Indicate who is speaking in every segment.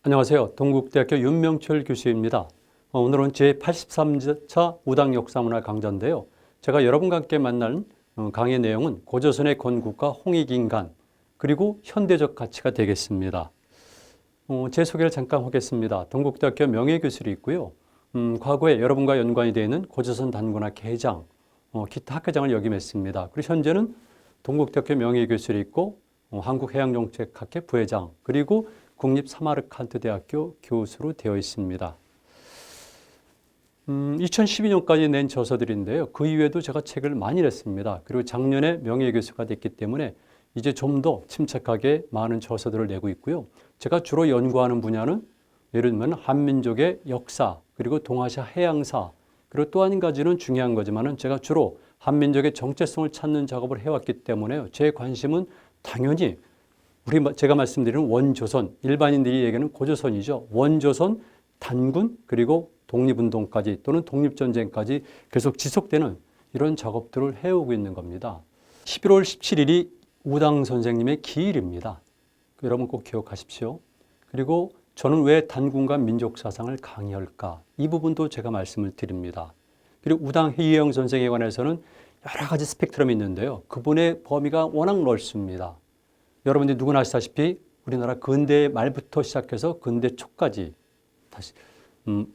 Speaker 1: 안녕하세요. 동국대학교 윤명철 교수입니다. 오늘은 제83차 우당 역사문화 강좌인데요. 제가 여러분과 함께 만날 강의 내용은 고조선의 건국과 홍익인간 그리고 현대적 가치가 되겠습니다. 제 소개를 잠깐 하겠습니다. 동국대학교 명예교수로 있고요. 과거에 여러분과 연관이 되어 있는 고조선 단군학 회장, 기타 학회장을 역임했습니다. 그리고 현재는 동국대학교 명예교수로 있고 한국해양정책학회 부회장 그리고 국립사마르칸트 대학교 교수로 되어 있습니다. 2012년까지 낸 저서들인데요. 그 이후에도 제가 책을 많이 냈습니다. 그리고 작년에 명예교수가 됐기 때문에 이제 좀 더 침착하게 많은 저서들을 내고 있고요. 제가 주로 연구하는 분야는 예를 들면 한민족의 역사, 그리고 동아시아 해양사, 그리고 또 한 가지는 중요한 거지만은 제가 주로 한민족의 정체성을 찾는 작업을 해왔기 때문에 제 관심은 당연히 제가 말씀드리는 원조선, 일반인들이 얘기하는 고조선이죠. 원조선, 단군, 그리고 독립운동까지 또는 독립전쟁까지 계속 지속되는 이런 작업들을 해오고 있는 겁니다. 11월 17일이 우당 선생님의 기일입니다. 여러분 꼭 기억하십시오. 그리고 저는 왜 단군과 민족사상을 강의할까? 이 부분도 제가 말씀을 드립니다. 그리고 우당 해이영 선생에 관해서는 여러 가지 스펙트럼이 있는데요. 그분의 범위가 워낙 넓습니다. 여러분들이 누구나 아시다시피 우리나라 근대 말부터 시작해서 근대 초까지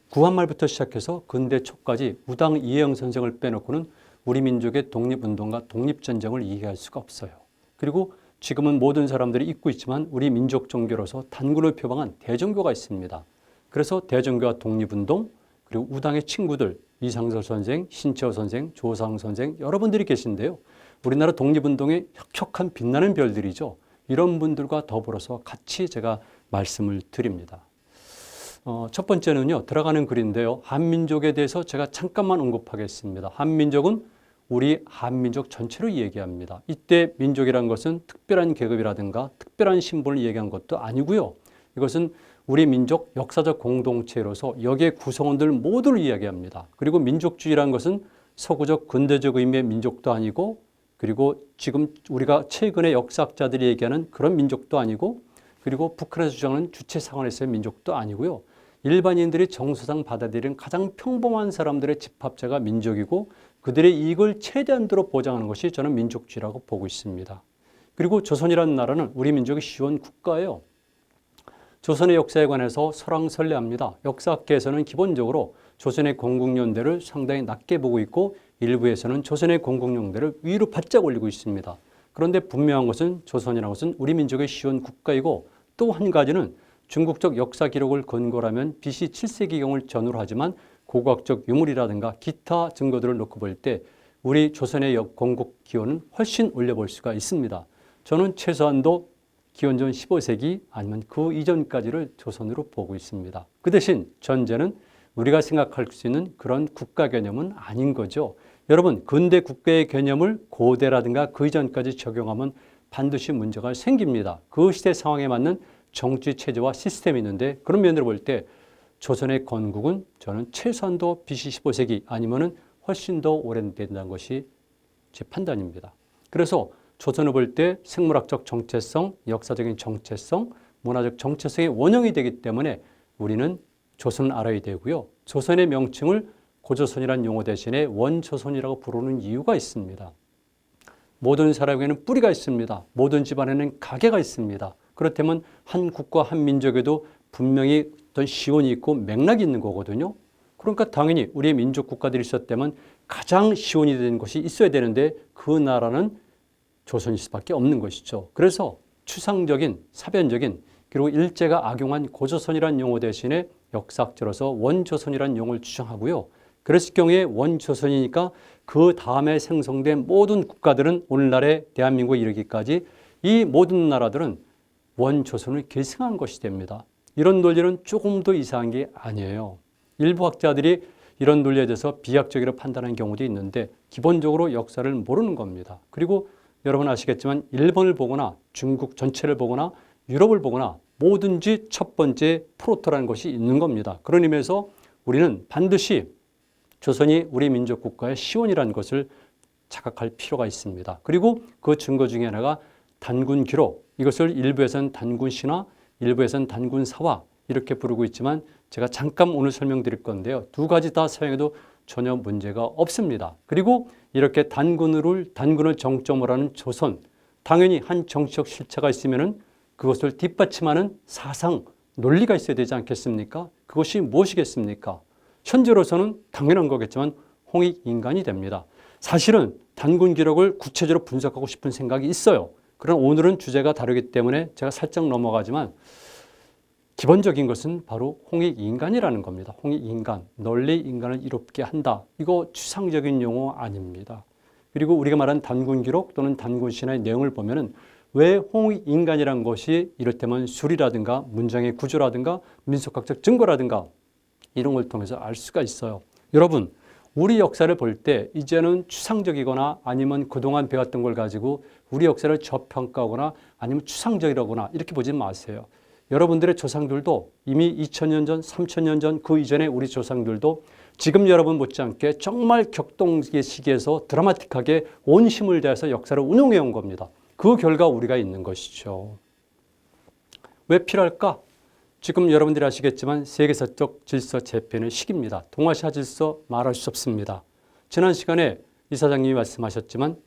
Speaker 1: 구한 말부터 시작해서 근대 초까지 우당 이해영 선생을 빼놓고는 우리 민족의 독립운동과 독립전쟁을 이해할 수가 없어요. 그리고 지금은 모든 사람들이 잊고 있지만 우리 민족 종교로서 단군을 표방한 대종교가 있습니다. 그래서 대종교와 독립운동 그리고 우당의 친구들 이상설 선생, 신채호 선생, 조상 선생 여러분들이 계신데요. 우리나라 독립운동의 혁혁한 빛나는 별들이죠. 이런 분들과 더불어서 같이 제가 말씀을 드립니다. 첫 번째는요. 들어가는 글인데요. 한민족에 대해서 제가 잠깐만 언급하겠습니다. 한민족은 우리 한민족 전체를 얘기합니다. 이때 민족이라는 것은 특별한 계급이라든가 특별한 신분을 얘기한 것도 아니고요. 이것은 우리 민족 역사적 공동체로서 여기에 구성원들 모두를 이야기합니다. 그리고 민족주의라는 것은 서구적 근대적 의미의 민족도 아니고 그리고 지금 우리가 최근에 역사학자들이 얘기하는 그런 민족도 아니고 그리고 북한에서 주장하는 주체상환에서의 민족도 아니고요. 일반인들이 정서상 받아들이는 가장 평범한 사람들의 집합체가 민족이고 그들의 이익을 최대한도로 보장하는 것이 저는 민족주의라고 보고 있습니다. 그리고 조선이라는 나라는 우리 민족의 시원 국가예요. 조선의 역사에 관해서 설왕설래합니다. 역사학계에서는 기본적으로 조선의 건국연대를 상당히 낮게 보고 있고 일부에서는 조선의 건국연대를 위로 바짝 올리고 있습니다. 그런데 분명한 것은 조선이라는 것은 우리 민족의 시원 국가이고 또 한 가지는 중국적 역사 기록을 근거로 하면 BC 7세기경을 전후로 하지만 고고학적 유물이라든가 기타 증거들을 놓고 볼 때 우리 조선의 건국 기원은 훨씬 올려볼 수가 있습니다. 저는 최소한도 기원전 15세기 아니면 그 이전까지를 조선으로 보고 있습니다. 그 대신 전제는 우리가 생각할 수 있는 그런 국가 개념은 아닌 거죠. 여러분 근대 국가의 개념을 고대라든가 그 이전까지 적용하면 반드시 문제가 생깁니다. 그 시대 상황에 맞는 정치 체제와 시스템이 있는데 그런 면으로 볼 때 조선의 건국은 저는 최소한도 BC 15세기 아니면은 훨씬 더 오래된다는 것이 제 판단입니다. 그래서 조선을 볼 때 생물학적 정체성, 역사적인 정체성, 문화적 정체성의 원형이 되기 때문에 우리는 조선을 알아야 되고요. 조선의 명칭을 고조선이라는 용어 대신에 원조선이라고 부르는 이유가 있습니다. 모든 사람에게는 뿌리가 있습니다. 모든 집안에는 가계가 있습니다. 그렇다면 한 국가 한 민족에도 분명히 어떤 시원이 있고 맥락이 있는 거거든요. 그러니까 당연히 우리의 민족 국가들이 있었다면 가장 시원이 된 것이 있어야 되는데 그 나라는 조선일 수밖에 없는 것이죠. 그래서 추상적인, 사변적인 그리고 일제가 악용한 고조선이라는 용어 대신에 역사학자로서 원조선이라는 용어를 주장하고요. 그랬을 경우에 원조선이니까 그 다음에 생성된 모든 국가들은 오늘날의 대한민국에 이르기까지 이 모든 나라들은 원조선을 계승한 것이 됩니다. 이런 논리는 조금 더 이상한 게 아니에요. 일부 학자들이 이런 논리에 대해서 비약적으로 판단하는 경우도 있는데 기본적으로 역사를 모르는 겁니다. 그리고 여러분 아시겠지만 일본을 보거나 중국 전체를 보거나 유럽을 보거나 뭐든지 첫 번째 프로토라는 것이 있는 겁니다. 그런 의미에서 우리는 반드시 조선이 우리 민족 국가의 시원이라는 것을 자각할 필요가 있습니다. 그리고 그 증거 중에 하나가 단군 기록, 이것을 일부에서는 단군 신화, 일부에서는 단군 사화 이렇게 부르고 있지만 제가 잠깐 오늘 설명드릴 건데요. 두 가지 다 사용해도 전혀 문제가 없습니다. 그리고 이렇게 단군을 정점으로 하는 조선, 당연히 한 정치적 실체가 있으면은 그것을 뒷받침하는 사상, 논리가 있어야 되지 않겠습니까? 그것이 무엇이겠습니까? 현재로서는 당연한 거겠지만 홍익인간이 됩니다. 사실은 단군 기록을 구체적으로 분석하고 싶은 생각이 있어요. 그러나 오늘은 주제가 다르기 때문에 제가 살짝 넘어가지만 기본적인 것은 바로 홍익인간이라는 겁니다. 홍익인간, 널리 인간을 이롭게 한다. 이거 추상적인 용어 아닙니다. 그리고 우리가 말한 단군 기록 또는 단군 신화의 내용을 보면은 왜 홍익인간이라는 것이 이를테면 술이라든가 문장의 구조라든가 민속학적 증거라든가 이런 걸 통해서 알 수가 있어요. 여러분, 우리 역사를 볼 때 이제는 추상적이거나 아니면 그동안 배웠던 걸 가지고 우리 역사를 저평가하거나 아니면 추상적이라거나 이렇게 보지 마세요. 여러분들의 조상들도 이미 2000년 전, 3000년 전 그 이전에 우리 조상들도 지금 여러분 못지않게 정말 격동의 시기에서 드라마틱하게 온 힘을 다해서 역사를 운용해 온 겁니다. 그 결과 우리가 있는 것이죠. 왜 필요할까? 지금 여러분들이 아시겠지만 세계사적 질서 재편의 시기입니다. 동아시아 질서 말할 수 없습니다. 지난 시간에 이사장님이 말씀하셨지만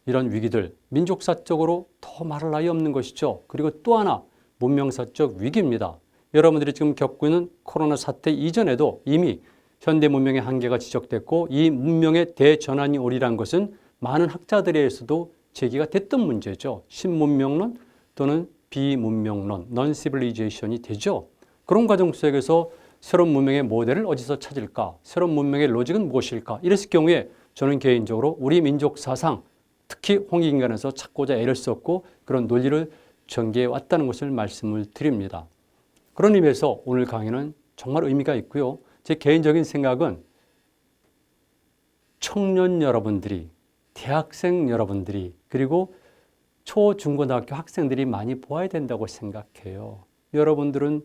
Speaker 1: 이런 위기들 민족사적으로 더 말할 나위 없는 것이죠. 그리고 또 하나 문명사적 위기입니다. 여러분들이 지금 겪고 있는 코로나 사태 이전에도 이미 현대 문명의 한계가 지적됐고 이 문명의 대전환이 오리란 것은 많은 학자들에 의해서도 제기가 됐던 문제죠. 신문명론 또는 비문명론, non-civilization이 되죠. 그런 과정 속에서 새로운 문명의 모델을 어디서 찾을까? 새로운 문명의 로직은 무엇일까? 이랬을 경우에 저는 개인적으로 우리 민족 사상, 특히 홍익인간에서 찾고자 애를 썼고 그런 논리를 전개해 왔다는 것을 말씀을 드립니다. 그런 의미에서 오늘 강의는 정말 의미가 있고요. 제 개인적인 생각은 청년 여러분들이, 대학생 여러분들이 그리고 초, 중, 고등학교 학생들이 많이 보아야 된다고 생각해요. 여러분들은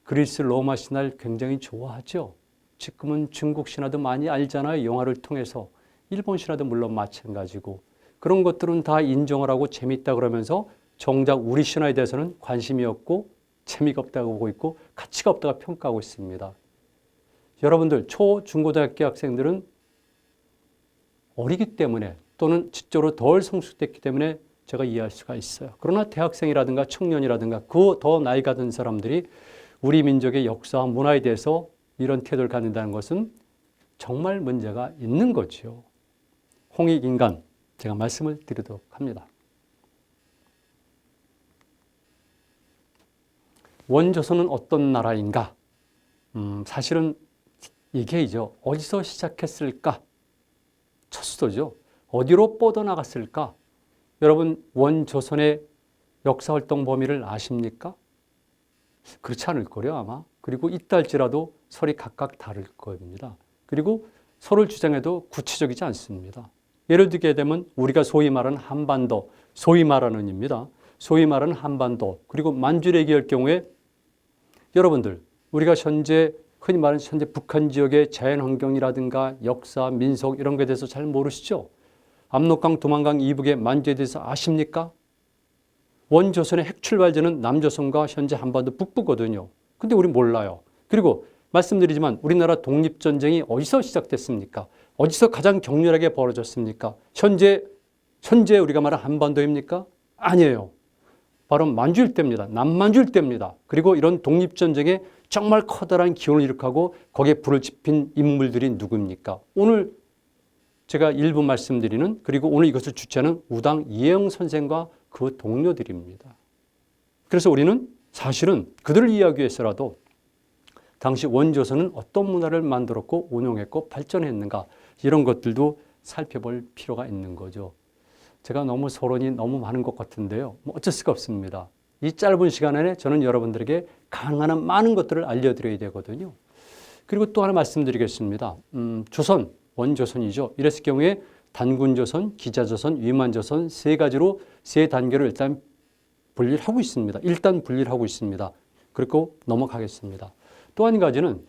Speaker 1: 그리스 로마 신화를 굉장히 좋아하죠. 지금은 중국 신화도 많이 알잖아요. 영화를 통해서. 일본 신화도 물론 마찬가지고. 그런 것들은 다 인정을 하고 재밌다 그러면서 정작 우리 신화에 대해서는 관심이 없고 재미가 없다고 보고 있고 가치가 없다고 평가하고 있습니다. 여러분들 초, 중, 고등학교 학생들은 어리기 때문에 또는 지적으로 덜 성숙됐기 때문에 제가 이해할 수가 있어요. 그러나 대학생이라든가 청년이라든가 그 더 나이가 든 사람들이 우리 민족의 역사와 문화에 대해서 이런 태도를 갖는다는 것은 정말 문제가 있는 거죠. 홍익인간, 제가 말씀을 드리도록 합니다. 원조선은 어떤 나라인가? 사실은 이게이죠. 어디서 시작했을까? 첫 수도죠. 어디로 뻗어나갔을까? 여러분 원조선의 역사활동 범위를 아십니까? 그렇지 않을 거예요 아마. 그리고 있다 할지라도 설이 각각 다를 겁니다. 그리고 설을 주장해도 구체적이지 않습니다. 예를 들게 되면 우리가 소위 말하는 한반도, 소위 말하는 입니다. 소위 말하는 한반도 그리고 만주를 얘기할 경우에 여러분들 우리가 현재 흔히 말하는 현재 북한 지역의 자연환경이라든가 역사, 민속 이런 것에 대해서 잘 모르시죠? 압록강, 두만강 이북의 만주에 대해서 아십니까? 원조선의 핵출발지는 남조선과 현재 한반도 북부거든요. 근데 우리 몰라요. 그리고 말씀드리지만 우리나라 독립전쟁이 어디서 시작됐습니까? 어디서 가장 격렬하게 벌어졌습니까? 현재 우리가 말하는 한반도입니까? 아니에요. 바로 만주일 때입니다. 남만주일 때입니다. 그리고 이런 독립전쟁에 정말 커다란 기운을 일으키고 거기에 불을 지핀 인물들이 누구입니까? 오늘 제가 일부 말씀드리는 그리고 오늘 이것을 주최하는 우당 이혜영 선생과 그 동료들입니다. 그래서 우리는 사실은 그들을 이해하기 위해서라도 당시 원조선은 어떤 문화를 만들었고 운영했고 발전했는가 이런 것들도 살펴볼 필요가 있는 거죠. 제가 너무 서론이 너무 많은 것 같은데요. 어쩔 수가 없습니다. 이 짧은 시간 안에 저는 여러분들에게 가능한 한 많은 것들을 알려드려야 되거든요. 그리고 또 하나 말씀드리겠습니다. 조선, 원조선이죠. 이랬을 경우에 단군조선, 기자조선, 위만조선 세 가지로 세 단계로 일단 분리를 하고 있습니다. 일단 분리를 하고 있습니다. 그리고 넘어가겠습니다. 또 한 가지는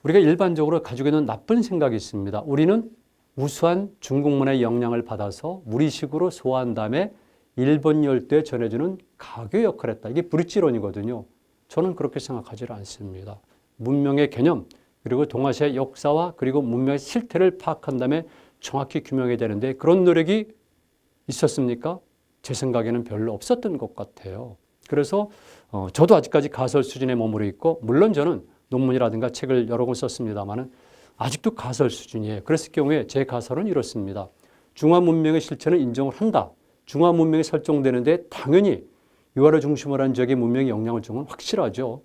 Speaker 1: 우리가 일반적으로 가지고 있는 나쁜 생각이 있습니다. 우리는 우수한 중국 문화의 영향을 받아서 우리식으로 소화한 다음에 일본 열도에 전해주는 가교 역할을 했다. 이게 브릿지론이거든요. 저는 그렇게 생각하지 않습니다. 문명의 개념, 그리고 동아시아의 역사와 그리고 문명의 실태를 파악한 다음에 정확히 규명해야 되는데 그런 노력이 있었습니까? 제 생각에는 별로 없었던 것 같아요. 그래서 저도 아직까지 가설 수준에 머무르 있고 물론 저는 논문이라든가 책을 여러 권 썼습니다만 아직도 가설 수준이에요. 그랬을 경우에 제 가설은 이렇습니다. 중화문명의 실체는 인정을 한다. 중화문명이 설정되는데 당연히 유화를 중심으로 한 지역의 문명의 영향을 준 건 확실하죠.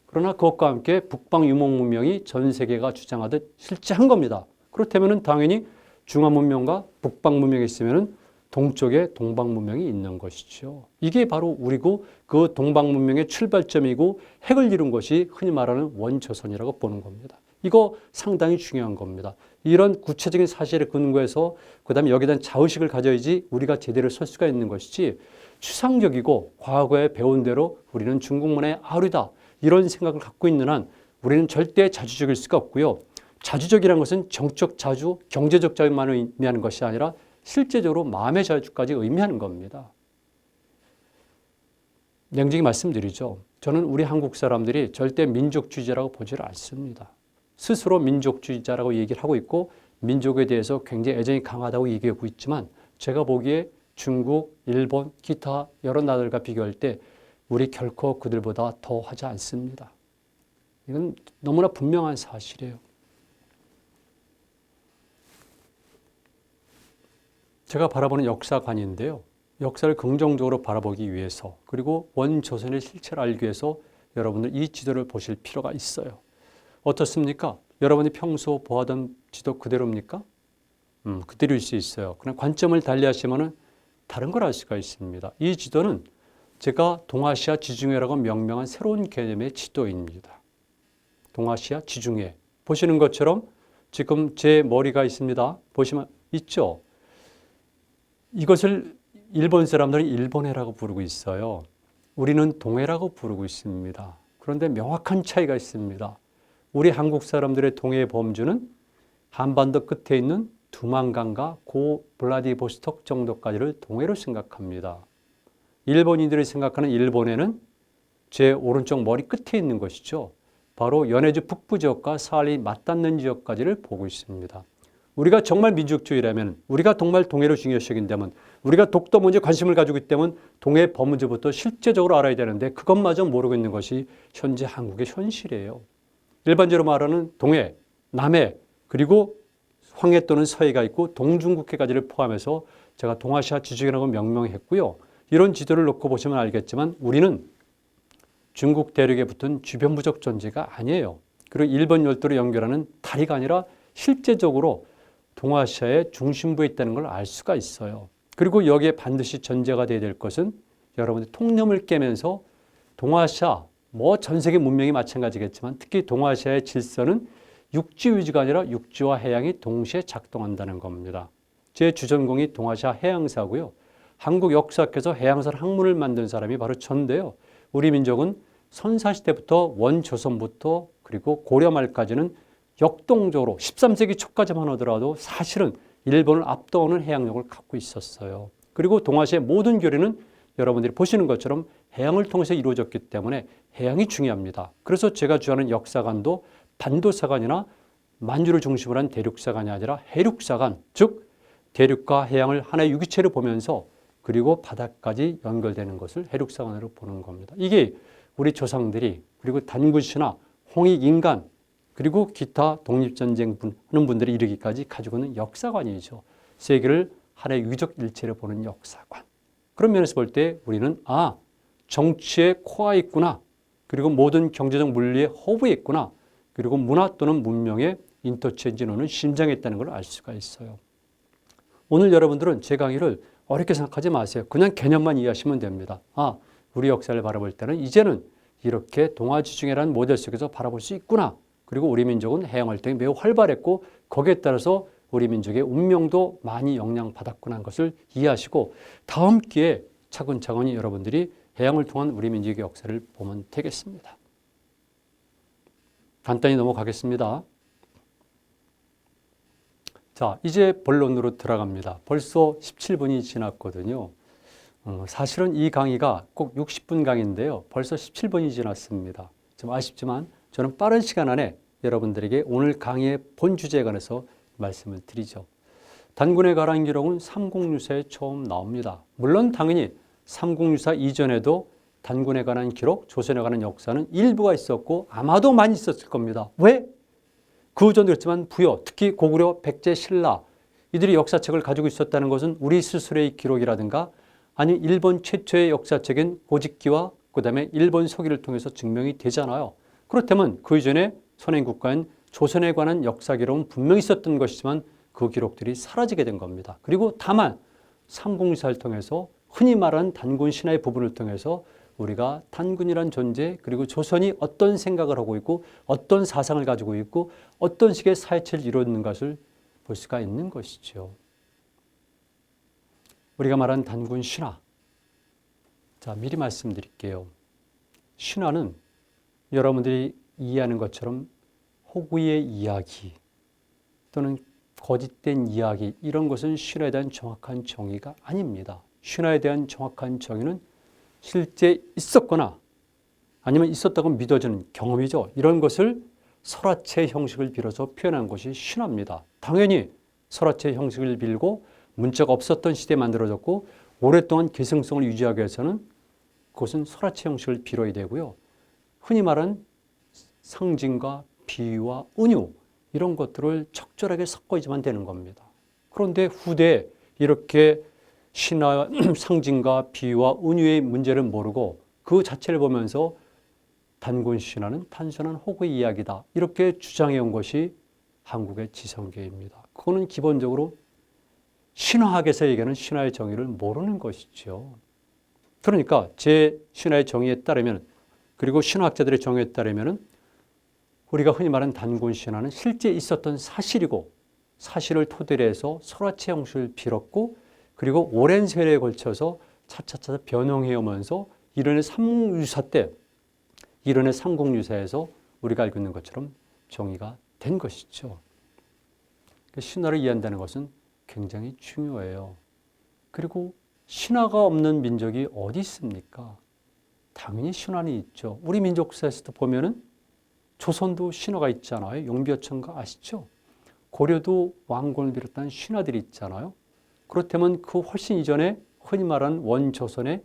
Speaker 1: 그러나 그것과 함께 북방유목문명이 전 세계가 주장하듯 실제한 겁니다. 그렇다면 당연히 중화문명과 북방문명이 있으면 동쪽에 동방문명이 있는 것이죠. 이게 바로 우리고 그 동방문명의 출발점이고 핵을 이룬 것이 흔히 말하는 원조선이라고 보는 겁니다. 이거 상당히 중요한 겁니다. 이런 구체적인 사실에 근거해서 그다음에 여기에 대한 자의식을 가져야지 우리가 제대로 설 수가 있는 것이지 추상적이고 과거에 배운 대로 우리는 중국문의 아류다 이런 생각을 갖고 있는 한 우리는 절대 자주적일 수가 없고요. 자주적이라는 것은 정적 자주, 경제적 자유만 의미하는 것이 아니라 실제적으로 마음의 자유까지 의미하는 겁니다. 냉정히 말씀드리죠. 저는 우리 한국 사람들이 절대 민족주의자라고 보지를 않습니다. 스스로 민족주의자라고 얘기를 하고 있고 민족에 대해서 굉장히 애정이 강하다고 얘기하고 있지만 제가 보기에 중국, 일본, 기타 여러 나라들과 비교할 때 우리 결코 그들보다 더 하지 않습니다. 이건 너무나 분명한 사실이에요. 제가 바라보는 역사관인데요. 역사를 긍정적으로 바라보기 위해서 그리고 원조선의 실체를 알기 위해서 여러분들 이 지도를 보실 필요가 있어요. 어떻습니까? 여러분이 평소 보았던 지도 그대로입니까? 그대로일 수 있어요. 그냥 관점을 달리하시면 다른 걸 알 수가 있습니다. 이 지도는 제가 동아시아 지중해라고 명명한 새로운 개념의 지도입니다. 동아시아 지중해. 보시는 것처럼 지금 제 머리가 있습니다. 보시면 있죠? 이것을 일본 사람들은 일본해라고 부르고 있어요. 우리는 동해라고 부르고 있습니다. 그런데 명확한 차이가 있습니다. 우리 한국 사람들의 동해의 범주는 한반도 끝에 있는 두만강과 고 블라디보스톡 정도까지를 동해로 생각합니다. 일본인들이 생각하는 일본해는 제 오른쪽 머리 끝에 있는 것이죠. 바로 연해주 북부 지역과 사할이 맞닿는 지역까지를 보고 있습니다. 우리가 정말 민족주의라면 우리가 정말 동해를 중요시 여긴다면 우리가 독도 문제에 관심을 가지고 있다면 동해 범문제부터 실제적으로 알아야 되는데 그것마저 모르고 있는 것이 현재 한국의 현실이에요. 일반적으로 말하는 동해, 남해 그리고 황해 또는 서해가 있고 동중국해까지를 포함해서 제가 동아시아 지중해라고 명명했고요. 이런 지도를 놓고 보시면 알겠지만 우리는 중국 대륙에 붙은 주변부적 존재가 아니에요. 그리고 일본 열도를 연결하는 다리가 아니라 실제적으로 동아시아의 중심부에 있다는 걸 알 수가 있어요. 그리고 여기에 반드시 전제가 돼야 될 것은 여러분들 통념을 깨면서 동아시아, 전 세계 문명이 마찬가지겠지만 특히 동아시아의 질서는 육지 위주가 아니라 육지와 해양이 동시에 작동한다는 겁니다. 제 주전공이 동아시아 해양사고요. 한국 역사학에서 해양사 학문을 만든 사람이 바로 저인데요. 우리 민족은 선사시대부터 원조선부터 그리고 고려 말까지는 역동적으로 13세기 초까지만 하더라도 사실은 일본을 압도하는 해양력을 갖고 있었어요. 그리고 동아시아의 모든 교류는 여러분들이 보시는 것처럼 해양을 통해서 이루어졌기 때문에 해양이 중요합니다. 그래서 제가 주하는 역사관도 반도사관이나 만주를 중심으로 한 대륙사관이 아니라 해륙사관, 즉 대륙과 해양을 하나의 유기체로 보면서 그리고 바다까지 연결되는 것을 해륙사관으로 보는 겁니다. 이게 우리 조상들이 그리고 단군신화, 홍익인간 그리고 기타 독립전쟁 하는 분들이 이르기까지 가지고 있는 역사관이죠. 세계를 하나의 유기적 일체로 보는 역사관. 그런 면에서 볼 때 우리는 정치의 코어에 있구나. 그리고 모든 경제적 물리의 허브에 있구나. 그리고 문화 또는 문명의 인터체인지 노는 심장에 있다는 걸 알 수가 있어요. 오늘 여러분들은 제 강의를 어렵게 생각하지 마세요. 그냥 개념만 이해하시면 됩니다. 우리 역사를 바라볼 때는 이제는 이렇게 동아지중해라는 모델 속에서 바라볼 수 있구나. 그리고 우리 민족은 해양 활동이 매우 활발했고 거기에 따라서 우리 민족의 운명도 많이 영향받았구나 하는 것을 이해하시고 다음 기회에 차근차근히 여러분들이 해양을 통한 우리 민족의 역사를 보면 되겠습니다. 간단히 넘어가겠습니다. 자, 이제 본론으로 들어갑니다. 벌써 17분이 지났거든요. 사실은 이 강의가 꼭 60분 강의인데요. 벌써 17분이 지났습니다. 좀 아쉽지만 저는 빠른 시간 안에 여러분들에게 오늘 강의의 본 주제에 관해서 말씀을 드리죠. 단군에 관한 기록은 삼국유사에 처음 나옵니다. 물론 당연히 삼국유사 이전에도 단군에 관한 기록, 조선에 관한 역사는 일부가 있었고 아마도 많이 있었을 겁니다. 왜? 그 전도 그랬지만 부여, 특히 고구려, 백제, 신라 이들이 역사책을 가지고 있었다는 것은 우리 스스로의 기록이라든가 아니면 일본 최초의 역사책인 고집기와 그다음에 일본 서기를 통해서 증명이 되잖아요. 그렇다면 그 이전에 선행국가인 조선에 관한 역사 기록은 분명히 있었던 것이지만 그 기록들이 사라지게 된 겁니다. 그리고 다만 삼국유사를 통해서 흔히 말하는 단군 신화의 부분을 통해서 우리가 단군이란 존재 그리고 조선이 어떤 생각을 하고 있고 어떤 사상을 가지고 있고 어떤 식의 사회체를 이루는 것을 볼 수가 있는 것이죠. 우리가 말한 단군 신화. 자, 미리 말씀드릴게요. 신화는 여러분들이 이해하는 것처럼 호구의 이야기 또는 거짓된 이야기 이런 것은 신화에 대한 정확한 정의가 아닙니다. 신화에 대한 정확한 정의는 실제 있었거나 아니면 있었다고 믿어지는 경험이죠. 이런 것을 설화체 형식을 빌어서 표현한 것이 신화입니다. 당연히 설화체 형식을 빌고 문자가 없었던 시대에 만들어졌고 오랫동안 계승성을 유지하기 위해서는 그것은 설화체 형식을 빌어야 되고요. 흔히 말하는 상징과 비유와 은유 이런 것들을 적절하게 섞어야지만 되는 겁니다. 그런데 후대에 이렇게 신화 상징과 비유와 은유의 문제를 모르고 그 자체를 보면서 단군 신화는 단순한 호구의 이야기다 이렇게 주장해 온 것이 한국의 지성계입니다. 그거는 기본적으로 신화학에서 얘기하는 신화의 정의를 모르는 것이죠. 그러니까 제 신화의 정의에 따르면 그리고 신화학자들의 정의에 따르면 우리가 흔히 말하는 단군 신화는 실제 있었던 사실이고 사실을 토대로 해서 설화체 형식을 빌었고 그리고 오랜 세월에 걸쳐서 차차차 변형해 오면서 이른의 삼국유사 때 이른의 삼국유사에서 우리가 알고 있는 것처럼 정의가 된 것이죠. 신화를 이해한다는 것은 굉장히 중요해요. 그리고 신화가 없는 민족이 어디 있습니까? 당연히 신화는 있죠. 우리 민족사에서도 보면은 조선도 신화가 있잖아요. 용비어천가 아시죠? 고려도 왕권을 비롯한 신화들이 있잖아요. 그렇다면 그 훨씬 이전에 흔히 말하는 원조선에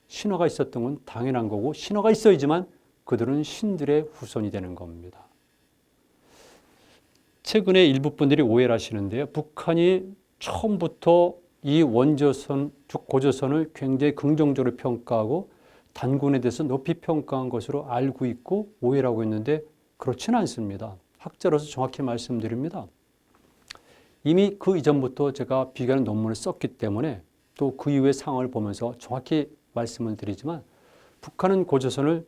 Speaker 1: 신화가 있었던 건 당연한 거고 신화가 있어야지만 그들은 신들의 후손이 되는 겁니다. 최근에 일부 분들이 오해를 하시는데요. 북한이 처음부터 이 원조선, 즉 고조선을 굉장히 긍정적으로 평가하고 단군에 대해서 높이 평가한 것으로 알고 있고 오해를 하고 있는데 그렇지는 않습니다. 학자로서 정확히 말씀드립니다. 이미 그 이전부터 제가 비교하는 논문을 썼기 때문에 또 그 이후의 상황을 보면서 정확히 말씀을 드리지만 북한은 고조선을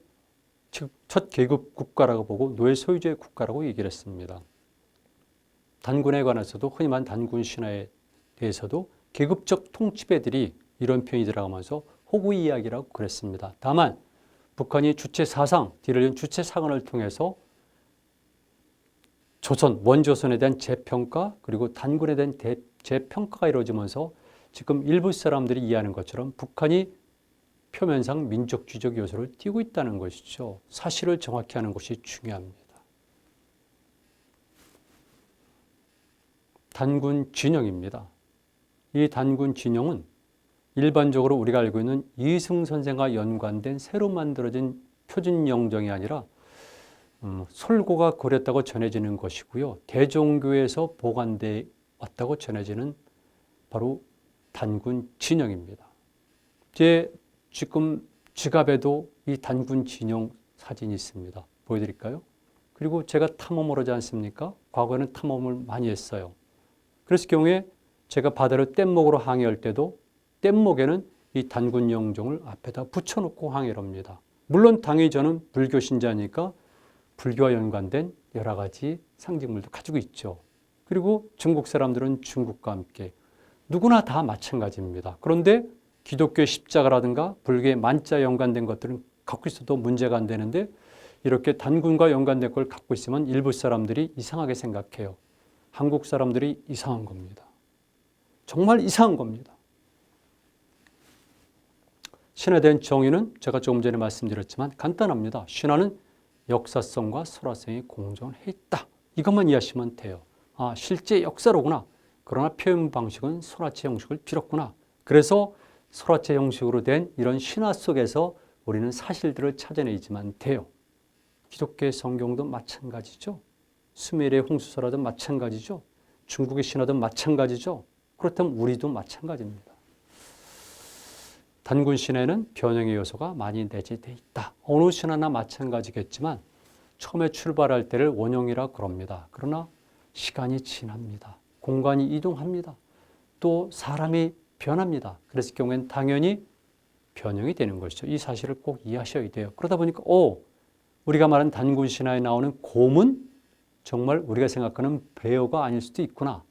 Speaker 1: 즉 첫 계급 국가라고 보고 노예 소유주의 국가라고 얘기를 했습니다. 단군에 관해서도 흔히 말하는 단군 신화에 대해서도 계급적 통치배들이 이런 표현이 들어가면서 호구 이야기라고 그랬습니다. 다만 북한이 주체 사상, 뒤를 이은 주체 사관을 통해서 조선, 원조선에 대한 재평가 그리고 단군에 대한 재평가가 이루어지면서 지금 일부 사람들이 이해하는 것처럼 북한이 표면상 민족주의적 요소를 띠고 있다는 것이죠. 사실을 정확히 하는 것이 중요합니다. 단군 진영입니다. 이 단군 진영은 일반적으로 우리가 알고 있는 이승 선생과 연관된 새로 만들어진 표준 영정이 아니라 솔고가 그렸다고 전해지는 것이고요. 대종교에서 보관돼 왔다고 전해지는 바로 단군 진영입니다. 제 지금 지갑에도 이 단군 진영 사진이 있습니다. 보여드릴까요? 그리고 제가 탐험을 하지 않습니까? 과거에는 탐험을 많이 했어요. 그랬을 경우에 제가 바다를 뗏목으로 항해할 때도 뗏목에는 이 단군 영종을 앞에다 붙여놓고 항해를 합니다. 물론 당연히 저는 불교 신자니까 불교와 연관된 여러 가지 상징물도 가지고 있죠. 그리고 중국 사람들은 중국과 함께 누구나 다 마찬가지입니다. 그런데 기독교의 십자가라든가 불교의 만자에 연관된 것들은 갖고 있어도 문제가 안 되는데 이렇게 단군과 연관된 걸 갖고 있으면 일부 사람들이 이상하게 생각해요. 한국 사람들이 이상한 겁니다. 정말 이상한 겁니다. 신화에 대한 정의는 제가 조금 전에 말씀드렸지만 간단합니다. 신화는 역사성과 설화성이 공존해 있다. 이것만 이해하시면 돼요. 아, 실제 역사로구나. 그러나 표현 방식은 설화체 형식을 빌었구나. 그래서 설화체 형식으로 된 이런 신화 속에서 우리는 사실들을 찾아내지만 돼요. 기독교의 성경도 마찬가지죠. 수메르의 홍수설화도 마찬가지죠. 중국의 신화도 마찬가지죠. 그렇다면 우리도 마찬가지입니다. 단군 신화에는 변형의 요소가 많이 내재되어 있다. 어느 신화나 마찬가지겠지만 처음에 출발할 때를 원형이라 그럽니다. 그러나 시간이 지납니다. 공간이 이동합니다. 또 사람이 변합니다. 그랬을 경우에는 당연히 변형이 되는 것이죠. 이 사실을 꼭 이해하셔야 돼요. 그러다 보니까 우리가 말하는 단군 신화에 나오는 곰은 정말 우리가 생각하는 베어가 아닐 수도 있구나.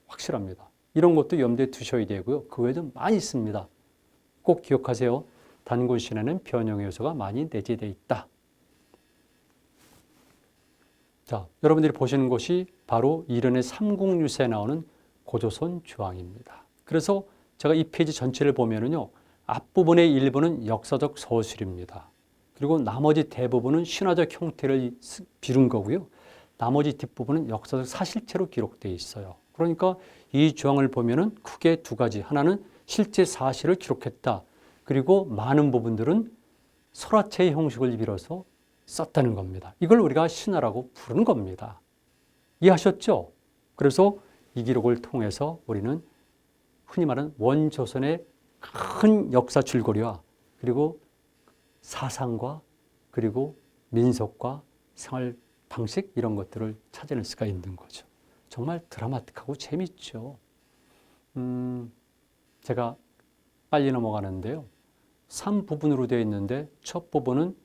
Speaker 1: 확실합니다. 이런 것도 염두에 두셔야 되고요. 그 외에도 많이 있습니다. 꼭 기억하세요. 단군 신화는 변형의 요소가 많이 내재되어 있다. 자, 여러분들이 보시는 것이 바로 이른의 삼국유사에 나오는 고조선 주왕입니다. 그래서 제가 이 페이지 전체를 보면은요, 앞부분의 일부는 역사적 서술입니다. 그리고 나머지 대부분은 신화적 형태를 빌은 거고요. 나머지 뒷부분은 역사적 사실체로 기록되어 있어요. 그러니까 이 주왕을 보면은 크게 두 가지. 하나는 실제 사실을 기록했다. 그리고 많은 부분들은 설화체의 형식을 빌어서 썼다는 겁니다. 이걸 우리가 신화라고 부르는 겁니다. 이해하셨죠? 그래서 이 기록을 통해서 우리는 흔히 말하는 원조선의 큰 역사 줄거리와 그리고 사상과 그리고 민속과 생활 방식 이런 것들을 찾아낼 수가 있는 거죠. 정말 드라마틱하고 재밌죠. 제가 빨리 넘어가는데요. 3부분으로 되어 있는데 첫 부분은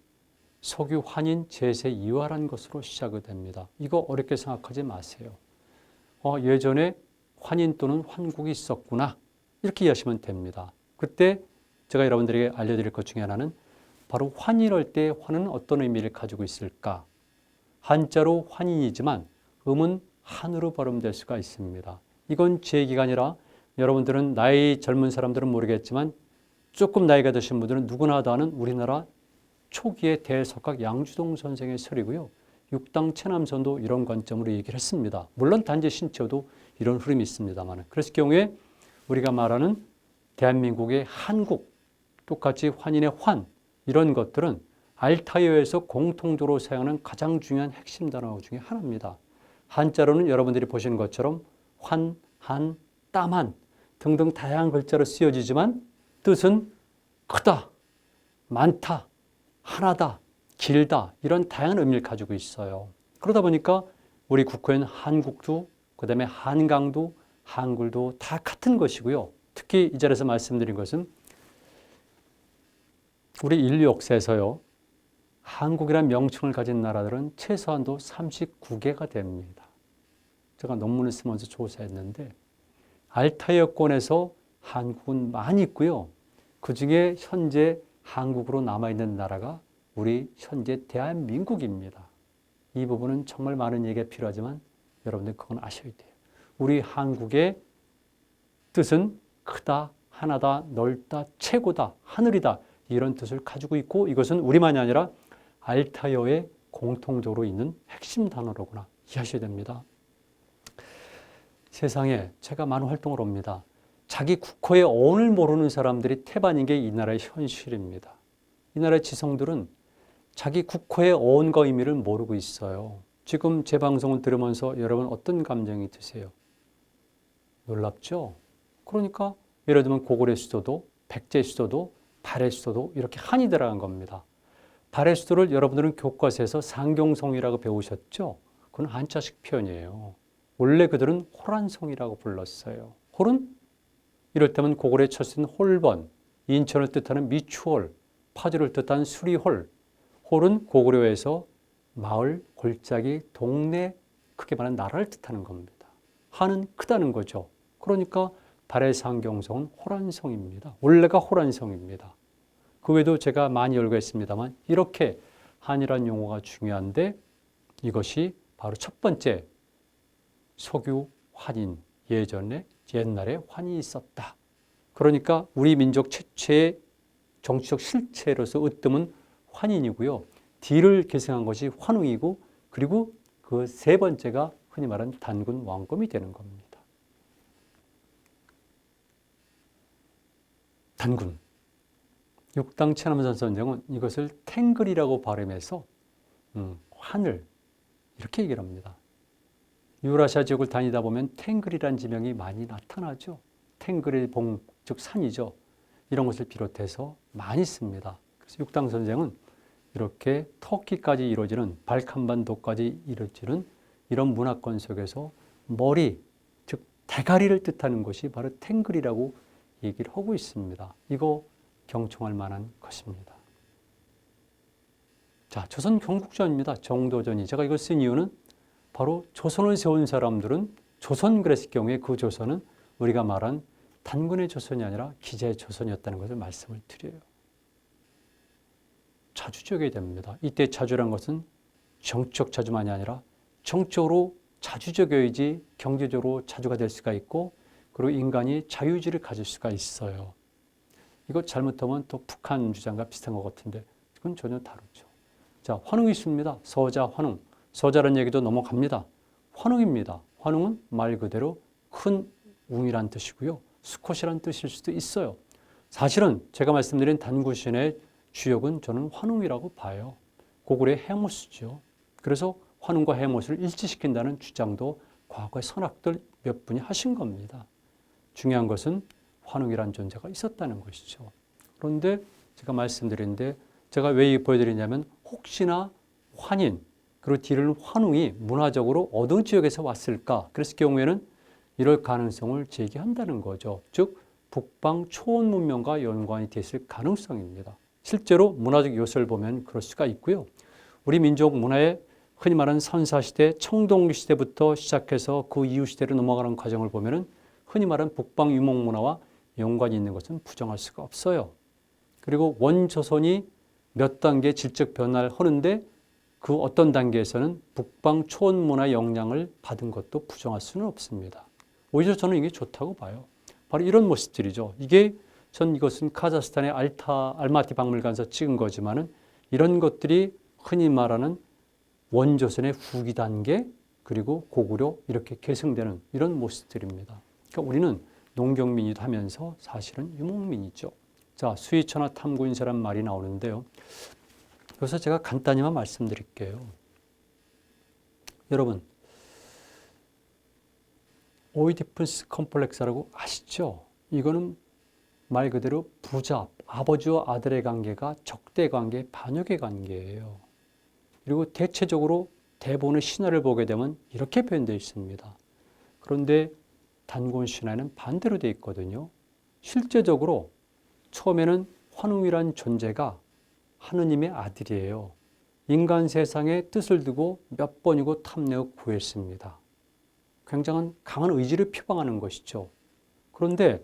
Speaker 1: 석유 환인 제세 이화란 것으로 시작이 됩니다. 이거 어렵게 생각하지 마세요. 예전에 환인 또는 환국이 있었구나. 이렇게 이해하시면 됩니다. 그때 제가 여러분들에게 알려드릴 것 중에 하나는 바로 환인할 때 환은 어떤 의미를 가지고 있을까? 한자로 환인이지만 음은 한으로 발음될 수가 있습니다. 이건 제 얘기가 아니라 여러분들은 나이 젊은 사람들은 모르겠지만 조금 나이가 드신 분들은 누구나 다 아는 우리나라 초기의 대석학 양주동 선생의 설이고요. 육당 체남선도 이런 관점으로 얘기를 했습니다. 물론 단지 신체도 이런 흐름이 있습니다만 그랬을 경우에 우리가 말하는 대한민국의 한국, 똑같이 환인의 환 이런 것들은 알타이어에서 공통적으로 사용하는 가장 중요한 핵심 단어 중에 하나입니다. 한자로는 여러분들이 보시는 것처럼 환, 한, 땀한 등등 다양한 글자로 쓰여지지만 뜻은 크다, 많다, 하나다, 길다 이런 다양한 의미를 가지고 있어요. 그러다 보니까 우리 국호에는 한국도 그다음에 한강도 한글도 다 같은 것이고요. 특히 이 자리에서 말씀드린 것은 우리 인류 역사에서요. 한국이라는 명칭을 가진 나라들은 최소한도 39개가 됩니다. 제가 논문을 쓰면서 조사했는데 알타이어권에서 한국은 많이 있고요. 그중에 현재 한국으로 남아있는 나라가 우리 현재 대한민국입니다. 이 부분은 정말 많은 얘기가 필요하지만 여러분들 그건 아셔야 돼요. 우리 한국의 뜻은 크다, 하나다, 넓다, 최고다, 하늘이다 이런 뜻을 가지고 있고 이것은 우리만이 아니라 알타이어에 공통적으로 있는 핵심 단어로구나 이해하셔야 됩니다. 세상에 제가 많은 활동을 합니다. 자기 국호의 어원을 모르는 사람들이 태반인 게 이 나라의 현실입니다. 이 나라의 지성들은 자기 국호의 어원과 의미를 모르고 있어요. 지금 제 방송을 들으면서 여러분 어떤 감정이 드세요? 놀랍죠? 그러니까 예를 들면 고구려의 수도도 백제의 수도도 발해의 수도도 이렇게 한이 들어간 겁니다. 발해의 수도를 여러분들은 교과서에서 상경성이라고 배우셨죠? 그건 한자식 표현이에요. 원래 그들은 호란성이라고 불렀어요. 홀은 이를테면 고구려의 첫 쓰인 홀번, 인천을 뜻하는 미추홀, 파주를 뜻하는 수리홀. 홀은 고구려에서 마을, 골짜기, 동네, 크게 말하는 나라를 뜻하는 겁니다. 한은 크다는 거죠. 그러니까 발해 상경성은 호란성입니다. 원래가 호란성입니다. 그 외에도 제가 많이 열거했습니다만 이렇게 한이란 용어가 중요한데 이것이 바로 첫 번째 석유 환인, 옛날에 환이 있었다. 그러니까 우리 민족 최초의 정치적 실체로서 으뜸은 환인이고요. D를 계승한 것이 환웅이고 그리고 그 세 번째가 흔히 말하는 단군 왕검이 되는 겁니다. 단군. 육당 체남선 선생은 이것을 탱글이라고 발음해서 하늘 이렇게 얘기를 합니다. 유라시아 지역을 다니다 보면 탱글이라는 지명이 많이 나타나죠. 탱글의 봉, 즉 산이죠. 이런 것을 비롯해서 많이 씁니다. 그래서 육당 선생은 이렇게 터키까지 이루어지는 발칸반도까지 이루어지는 이런 문화권 속에서 머리, 즉 대가리를 뜻하는 것이 바로 탱글이라고 얘기를 하고 있습니다. 이거 경청할 만한 것입니다. 자, 조선 경국전입니다. 정도전이. 제가 이걸 쓴 이유는 바로 조선을 세운 사람들은 조선 그랬을 경우에 그 조선은 우리가 말한 단군의 조선이 아니라 기자의 조선이었다는 것을 말씀을 드려요. 자주적이 됩니다. 이때 자주란 것은 정치적 자주만이 아니라 정적으로 자주적여야지 경제적으로 자주가 될 수가 있고 그리고 인간이 자유의지를 가질 수가 있어요. 이거 잘못하면 또 북한 주장과 비슷한 것 같은데 그건 전혀 다르죠. 자, 환웅이 있습니다. 서자, 환웅. 서자라는 얘기도 넘어갑니다. 환웅입니다. 환웅은 말 그대로 큰 웅이란 뜻이고요. 수컷이란 뜻일 수도 있어요. 사실은 제가 말씀드린 단구신의 주역은 저는 환웅이라고 봐요. 고구려의 해모수죠. 그래서 환웅과 해모수를 일치시킨다는 주장도 과거의 선학들 몇 분이 하신 겁니다. 중요한 것은 환웅이라는 존재가 있었다는 것이죠. 그런데 제가 말씀드렸는데 제가 왜 보여드리냐면 혹시나 환인 그리고 뒤를 환웅이 문화적으로 어느 지역에서 왔을까? 그랬을 경우에는 이럴 가능성을 제기한다는 거죠. 즉 북방 초원 문명과 연관이 됐을 가능성입니다. 실제로 문화적 요소를 보면 그럴 수가 있고요. 우리 민족 문화의 흔히 말하는 선사시대, 청동기시대부터 시작해서 그 이후 시대로 넘어가는 과정을 보면 흔히 말하는 북방 유목문화와 연관이 있는 것은 부정할 수가 없어요. 그리고 원조선이 몇 단계 질적 변화를 하는데 그 어떤 단계에서는 북방 초원문화 영향을 받은 것도 부정할 수는 없습니다. 오히려 저는 이게 좋다고 봐요. 바로 이런 모습들이죠. 전 이것은 카자흐스탄의 알마티 박물관에서 찍은 거지만은 이런 것들이 흔히 말하는 원조선의 후기 단계 그리고 고구려 이렇게 계승되는 이런 모습들입니다. 그러니까 우리는 농경민이도 하면서 사실은 유목민이죠. 자, 수의처나 탐구인사란 말이 나오는데요. 그래서 제가 간단히만 말씀드릴게요. 여러분, 오이디푸스 컴플렉스라고 아시죠? 이거는 말 그대로 부자, 아버지와 아들의 관계가 적대 관계, 반역의 관계예요. 그리고 대체적으로 대부분의 신화를 보게 되면 이렇게 표현되어 있습니다. 그런데 단군 신화에는 반대로 되어 있거든요. 실제적으로 처음에는 환웅이라는 존재가 하느님의 아들이에요. 인간 세상에 뜻을 두고 몇 번이고 탐내어 구했습니다. 굉장한 강한 의지를 표방하는 것이죠. 그런데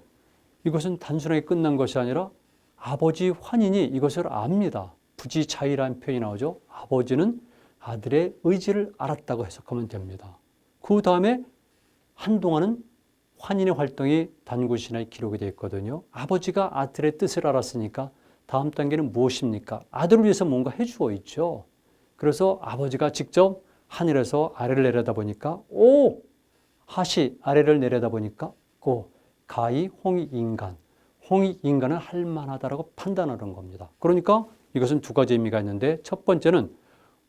Speaker 1: 이것은 단순하게 끝난 것이 아니라 아버지 환인이 이것을 압니다. 부지자의라는 표현이 나오죠. 아버지는 아들의 의지를 알았다고 해석하면 됩니다. 그 다음에 한동안은 환인의 활동이 단군신화에 기록이 되어 있거든요. 아버지가 아들의 뜻을 알았으니까 다음 단계는 무엇입니까? 아들을 위해서 뭔가 해주어 있죠. 그래서 아버지가 직접 하늘에서 아래를 내려다보니까 하시 아래를 내려다보니까 가히 홍익인간, 홍익인간은 할만하다라고 판단하는 겁니다. 그러니까 이것은 두 가지 의미가 있는데 첫 번째는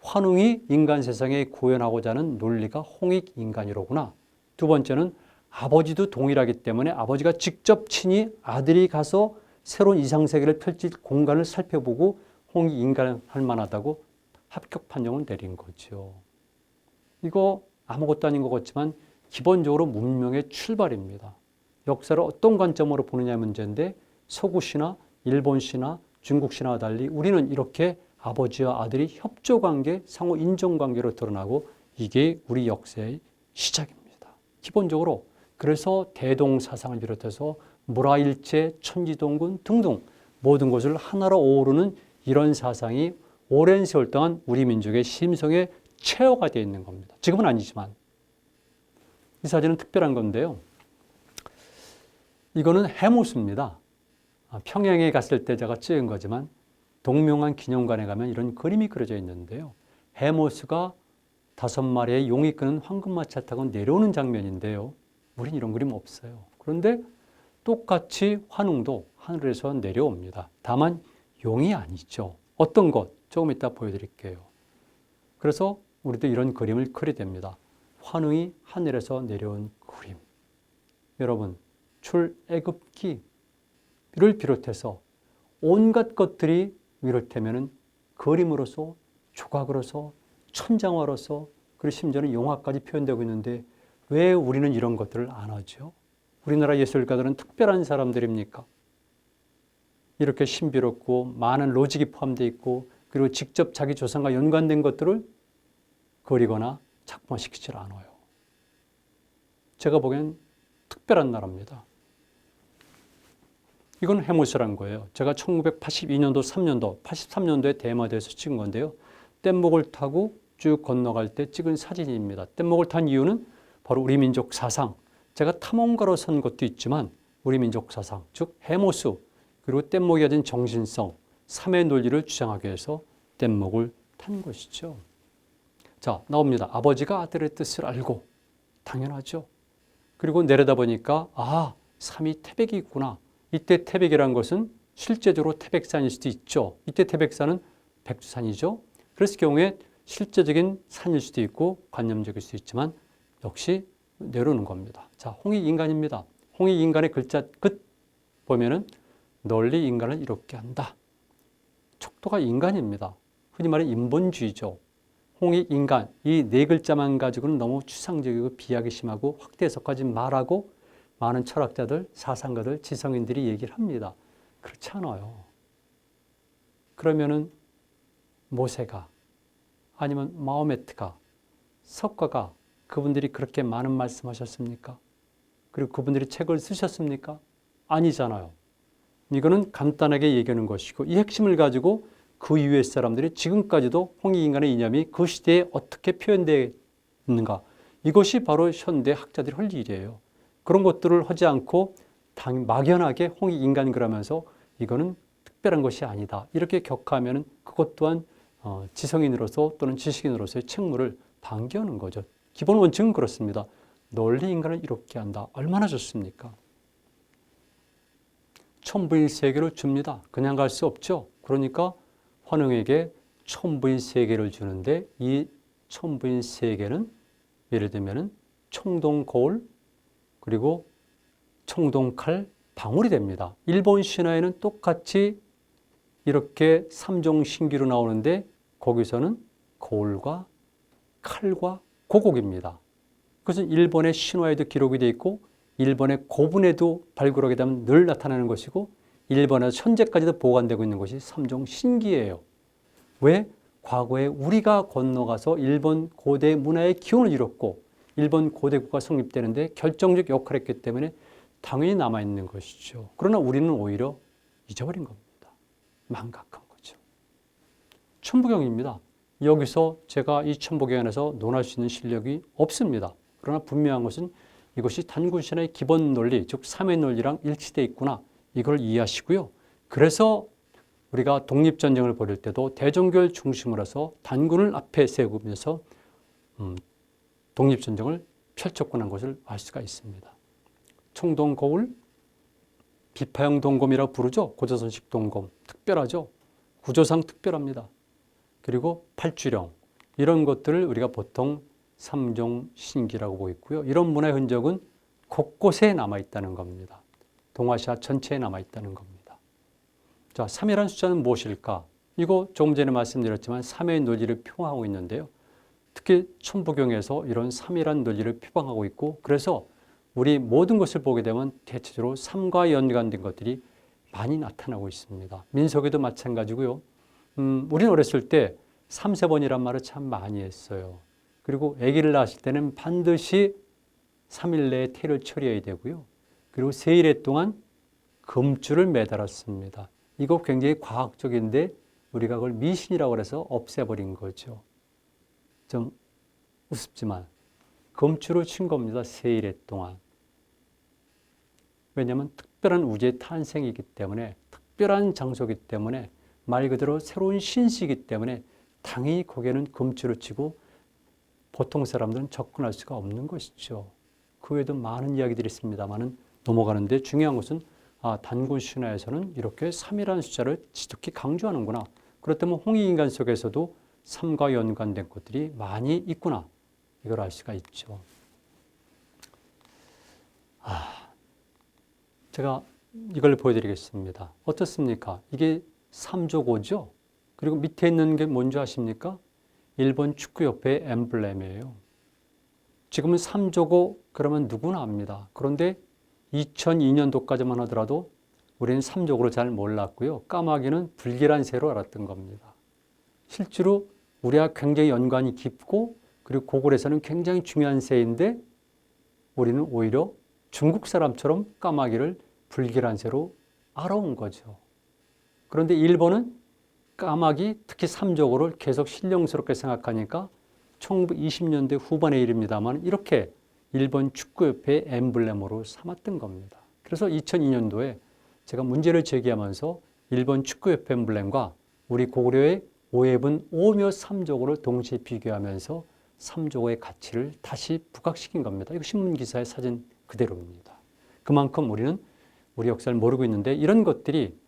Speaker 1: 환웅이 인간 세상에 구현하고자 하는 논리가 홍익인간이로구나. 두 번째는 아버지도 동일하기 때문에 아버지가 직접 친히 아들이 가서 새로운 이상세계를 펼칠 공간을 살펴보고 홍익인간 할 만하다고 합격 판정을 내린 거죠. 이거 아무것도 아닌 것 같지만 기본적으로 문명의 출발입니다. 역사를 어떤 관점으로 보느냐의 문제인데 서구 신화, 일본 신화, 중국 신화와 달리 우리는 이렇게 아버지와 아들이 협조관계, 상호 인정관계로 드러나고 이게 우리 역사의 시작입니다. 기본적으로 그래서 대동사상을 비롯해서 물화일체, 천지동군 등등 모든 것을 하나로 어우르는 이런 사상이 오랜 세월 동안 우리 민족의 심성에 체화가 되어 있는 겁니다. 지금은 아니지만 이 사진은 특별한 건데요. 이거는 해모수입니다. 평양에 갔을 때 제가 찍은 거지만 동명한 기념관에 가면 이런 그림이 그려져 있는데요. 해모수가 5마리의 용이 끄는 황금마차 타고 내려오는 장면인데요. 우린 이런 그림 없어요. 그런데 똑같이 환웅도 하늘에서 내려옵니다. 다만 용이 아니죠. 어떤 것? 조금 이따 보여드릴게요. 그래서 우리도 이런 그림을 그리게 됩니다. 환웅이 하늘에서 내려온 그림. 여러분, 출애굽기를 비롯해서 온갖 것들이 이를테면 그림으로서, 조각으로서, 천장화로서, 그리고 심지어는 영화까지 표현되고 있는데 왜 우리는 이런 것들을 안 하죠? 우리나라 예술가들은 특별한 사람들입니까? 이렇게 신비롭고 많은 로직이 포함되어 있고 그리고 직접 자기 조상과 연관된 것들을 그리거나 작품화시키질 않아요. 제가 보기엔 특별한 나라입니다. 이건 해모수란 거예요. 제가 1982년도, 3년도, 83년도에 대마도에서 찍은 건데요. 뗏목을 타고 쭉 건너갈 때 찍은 사진입니다. 뗏목을 탄 이유는 바로 우리 민족 사상, 제가 탐험가로 선 것도 있지만 우리 민족 사상, 즉 해모수, 그리고 뗏목이 가진 정신성, 삼의 논리를 주장하기 위해서 뗏목을 탄 것이죠. 자, 나옵니다. 아버지가 아들의 뜻을 알고, 당연하죠. 그리고 내려다 보니까 삼이 태백이 있구나. 이때 태백이란 것은 실제적으로 태백산일 수도 있죠. 이때 태백산은 백두산이죠. 그랬을 경우에 실제적인 산일 수도 있고 관념적일 수도 있지만 역시 내려오는 겁니다. 자, 홍익인간입니다. 홍익인간의 글자 끝 보면은 널리 인간을 이롭게 한다. 척도가 인간입니다. 흔히 말하는 인본주의죠. 홍익인간, 이 네 글자만 가지고는 너무 추상적이고 비하기 심하고 확대 해석하지 말라고 많은 철학자들, 사상가들, 지성인들이 얘기를 합니다. 그렇지 않아요. 그러면은 모세가 아니면 마호메트가, 석가가 그분들이 그렇게 많은 말씀하셨습니까? 그리고 그분들이 책을 쓰셨습니까? 아니잖아요. 이거는 간단하게 얘기하는 것이고 이 핵심을 가지고 그 이후의 사람들이 지금까지도 홍익인간의 이념이 그 시대에 어떻게 표현되어 있는가, 이것이 바로 현대 학자들이 할 일이에요. 그런 것들을 하지 않고 막연하게 홍익인간 그러면서 이거는 특별한 것이 아니다, 이렇게 격하면 그것 또한 지성인으로서 또는 지식인으로서의 책무를 방기하는 거죠. 기본 원칙은 그렇습니다. 널리 인간을 이롭게 한다. 얼마나 좋습니까? 천부인 세계를 줍니다. 그냥 갈 수 없죠. 그러니까 환웅에게 천부인 세계를 주는데 이 천부인 세계는 예를 들면 청동 거울 그리고 청동 칼, 방울이 됩니다. 일본 신화에는 똑같이 이렇게 삼종 신기로 나오는데 거기서는 거울과 칼과 고곡입니다. 그것은 일본의 신화에도 기록이 되어 있고 일본의 고분에도 발굴하게 되면 늘 나타나는 것이고 일본에서 현재까지도 보관되고 있는 것이 삼종 신기예요. 왜? 과거에 우리가 건너가서 일본 고대 문화의 기원을 이뤘고 일본 고대 국가 성립되는데 결정적 역할을 했기 때문에 당연히 남아있는 것이죠. 그러나 우리는 오히려 잊어버린 겁니다. 망각한 거죠. 천부경입니다. 여기서 제가 이 천부경 안에서 논할 수 있는 실력이 없습니다. 그러나 분명한 것은 이것이 단군신화의 기본 논리, 즉 삼의 논리랑 일치되어 있구나, 이걸 이해하시고요. 그래서 우리가 독립전쟁을 벌일 때도 대종교를 중심으로 해서 단군을 앞에 세우면서 독립전쟁을 펼쳤구나 하는 것을 알 수가 있습니다. 청동거울, 비파형 동검이라고 부르죠. 고조선식 동검, 특별하죠. 구조상 특별합니다. 그리고 팔주령, 이런 것들을 우리가 보통 삼종신기라고 보고 있고요. 이런 문화의 흔적은 곳곳에 남아있다는 겁니다. 동아시아 전체에 남아있다는 겁니다. 자, 3이라는 숫자는 무엇일까? 이거 조금 전에 말씀드렸지만 3의 논리를 표방하고 있는데요. 특히 천부경에서 이런 3이라는 논리를 표방하고 있고 그래서 우리 모든 것을 보게 되면 대체적으로 3과 연관된 것들이 많이 나타나고 있습니다. 민속에도 마찬가지고요. 우리는 어렸을 때 3, 세번이란 말을 참 많이 했어요. 그리고 아기를 낳았을 때는 반드시 3일 내에 태를 처리해야 되고요. 그리고 3일 동안 금줄을 매달았습니다. 이거 굉장히 과학적인데 우리가 그걸 미신이라고 해서 없애버린 거죠. 좀 우습지만 금줄을 친 겁니다. 3일 동안. 왜냐하면 특별한 우주의 탄생이기 때문에 특별한 장소이기 때문에 말 그대로 새로운 신시이기 때문에 당연히 거기에는 금줄을 치고 보통 사람들은 접근할 수가 없는 것이죠. 그 외에도 많은 이야기들이 있습니다만은 넘어가는데 중요한 것은 단군 신화에서는 이렇게 3이라는 숫자를 지독히 강조하는구나. 그렇다면 홍익인간 속에서도 3과 연관된 것들이 많이 있구나. 이걸 알 수가 있죠. 제가 이걸 보여드리겠습니다. 어떻습니까? 이게 3조고죠. 그리고 밑에 있는 게 뭔지 아십니까? 일본 축구협회의 엠블렘이에요. 지금은 3조고 그러면 누구나 압니다. 그런데 2002년도까지만 하더라도 우리는 3조고를 잘 몰랐고요. 까마귀는 불길한 새로 알았던 겁니다. 실제로 우리와 굉장히 연관이 깊고 그리고 고글에서는 굉장히 중요한 새인데 우리는 오히려 중국 사람처럼 까마귀를 불길한 새로 알아온 거죠. 그런데 일본은 까마귀, 특히 3조고를 계속 신령스럽게 생각하니까 1920년대 후반의 일입니다만 이렇게 일본 축구협회의 엠블렘으로 삼았던 겁니다. 그래서 2002년도에 제가 문제를 제기하면서 일본 축구협회 엠블렘과 우리 고구려의 오해분 오묘 3조고를 동시에 비교하면서 3조고의 가치를 다시 부각시킨 겁니다. 이거 신문기사의 사진 그대로입니다. 그만큼 우리는 우리 역사를 모르고 있는데 이런 것들이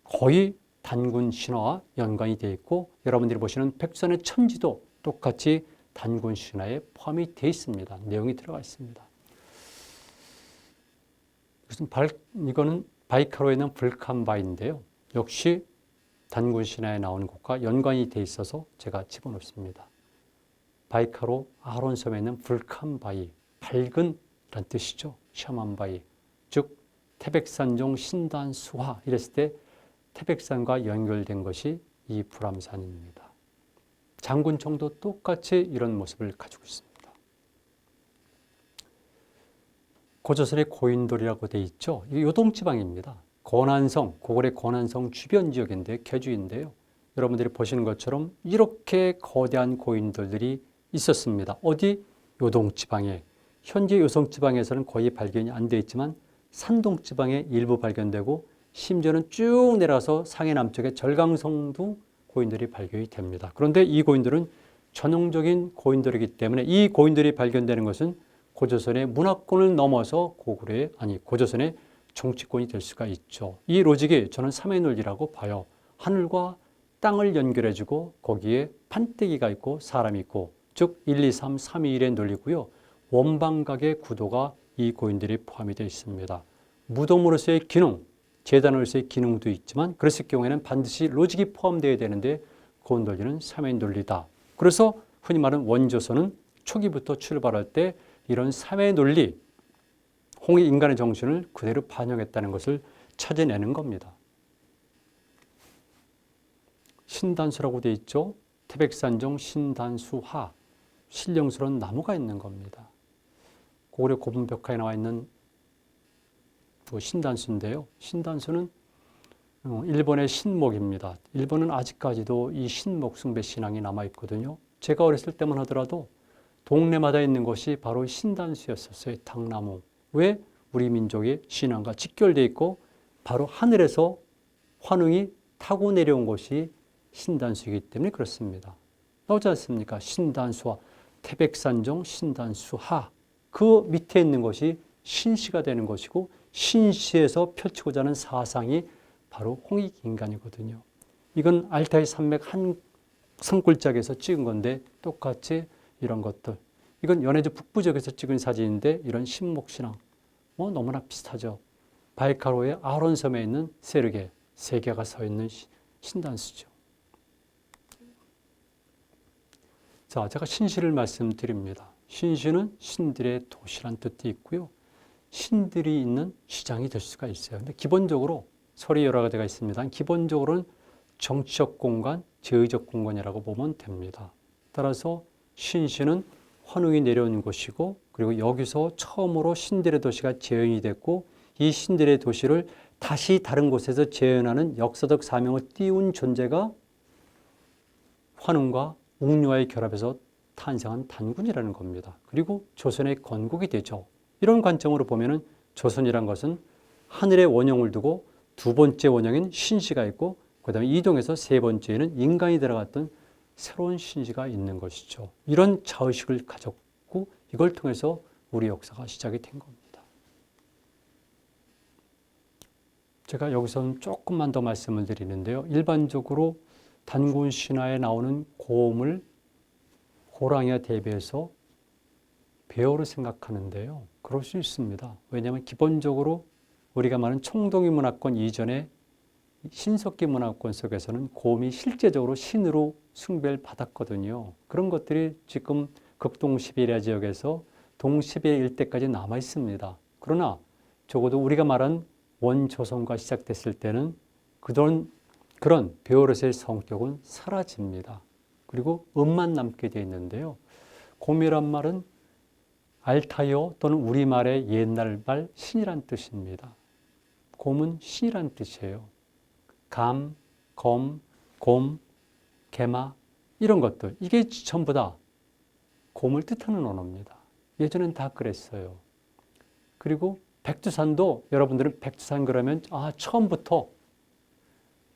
Speaker 1: 거의 단군 신화와 연관이 되어 있고 여러분들이 보시는 백두산의 천지도 똑같이 단군 신화에 포함이 되어 있습니다. 내용이 들어가 있습니다. 이거는 바이카로에 있는 불칸바위인데요. 역시 단군 신화에 나오는 곳과 연관이 되어 있어서 제가 집어넣습니다. 바이카로 아론섬에 있는 불칸바위, 밝은 이란 뜻이죠. 샤만바위, 즉 태백산종 신단수화 이랬을 때 태백산과 연결된 것이 이 불암산입니다. 장군청도 똑같이 이런 모습을 가지고 있습니다. 고조선의 고인돌이라고 되어 있죠. 이게 요동지방입니다. 권한성, 고골의 권한성 주변 지역인데 개주인데요. 여러분들이 보시는 것처럼 이렇게 거대한 고인돌들이 있었습니다. 어디? 요동지방에. 현재 요성지방에서는 거의 발견이 안 되어 있지만 산동지방에 일부 발견되고 심지어는 쭉 내려서 상해 남쪽의 절강성도 고인돌이 발견이 됩니다. 그런데 이 고인돌은 전형적인 고인돌이기 때문에 이 고인돌이 발견되는 것은 고조선의 문화권을 넘어서 고조선의 정치권이 될 수가 있죠. 이 로직이 저는 삼의 논리라고 봐요. 하늘과 땅을 연결해주고 거기에 판때기가 있고 사람이 있고 즉 1, 2, 3, 3, 2, 1의 논리고요. 원방각의 구도가 이 고인들이 포함이 되어 있습니다. 무덤으로서의 기능, 재단으로서의 기능도 있지만 그랬을 경우에는 반드시 로직이 포함되어야 되는데 그 논리는 삼의 논리다. 그래서 흔히 말하는 원조선은 초기부터 출발할 때 이런 삼의 논리, 홍익 인간의 정신을 그대로 반영했다는 것을 찾아내는 겁니다. 신단수라고 되어 있죠. 태백산종 신단수하, 신령스러운 나무가 있는 겁니다. 고구려 고분벽화에 나와 있는 신단수인데요. 신단수는 일본의 신목입니다. 일본은 아직까지도 이 신목 숭배 신앙이 남아있거든요. 제가 어렸을 때만 하더라도 동네마다 있는 것이 바로 신단수였었어요. 당나무. 왜? 우리 민족의 신앙과 직결되어 있고 바로 하늘에서 환웅이 타고 내려온 것이 신단수이기 때문에 그렇습니다. 나오지 않습니까? 신단수와 태백산종 신단수하. 그 밑에 있는 것이 신시가 되는 것이고 신시에서 펼치고자 하는 사상이 바로 홍익인간이거든요. 이건 알타이 산맥 한 산골짜기에서 찍은 건데 똑같이 이런 것들. 이건 연해주 북부 지역에서 찍은 사진인데 이런 신목신앙. 너무나 비슷하죠. 바이카로의 아론섬에 있는 세르게, 세 개가 서 있는 신단수죠. 자, 제가 신시를 말씀드립니다. 신시는 신들의 도시란 뜻도 있고요. 신들이 있는 시장이 될 수가 있어요. 근데 기본적으로 설이 여러 가지가 있습니다. 기본적으로는 정치적 공간, 제의적 공간이라고 보면 됩니다. 따라서 신시는 환웅이 내려온 곳이고 그리고 여기서 처음으로 신들의 도시가 재현이 됐고 이 신들의 도시를 다시 다른 곳에서 재현하는 역사적 사명을 띄운 존재가 환웅과 웅류와의 결합에서 탄생한 단군이라는 겁니다. 그리고 조선의 건국이 되죠. 이런 관점으로 보면은 조선이란 것은 하늘의 원형을 두고 두 번째 원형인 신시가 있고 그 다음에 이동해서 세 번째에는 인간이 들어갔던 새로운 신시가 있는 것이죠. 이런 자의식을 가졌고 이걸 통해서 우리 역사가 시작이 된 겁니다. 제가 여기서는 조금만 더 말씀을 드리는데요. 일반적으로 단군 신화에 나오는 곰을 호랑이와 대비해서 배어로 생각하는데요. 그럴 수 있습니다. 왜냐하면 기본적으로 우리가 말하는 총동이 문화권 이전에 신석기 문화권 속에서는 곰이 실제적으로 신으로 숭배를 받았거든요. 그런 것들이 지금 극동시베리아 지역에서 동시베리아 일대까지 남아 있습니다. 그러나 적어도 우리가 말한 원조선과 시작됐을 때는 그런 베오르스의 성격은 사라집니다. 그리고 음만 남게 되어 있는데요. 곰이란 말은 알타이어 또는 우리말의 옛날말 신이란 뜻입니다. 곰은 신이란 뜻이에요. 감, 검, 곰, 개마 이런 것들 이게 전부 다 곰을 뜻하는 언어입니다. 예전엔 다 그랬어요. 그리고 백두산도 여러분들은 백두산 그러면 처음부터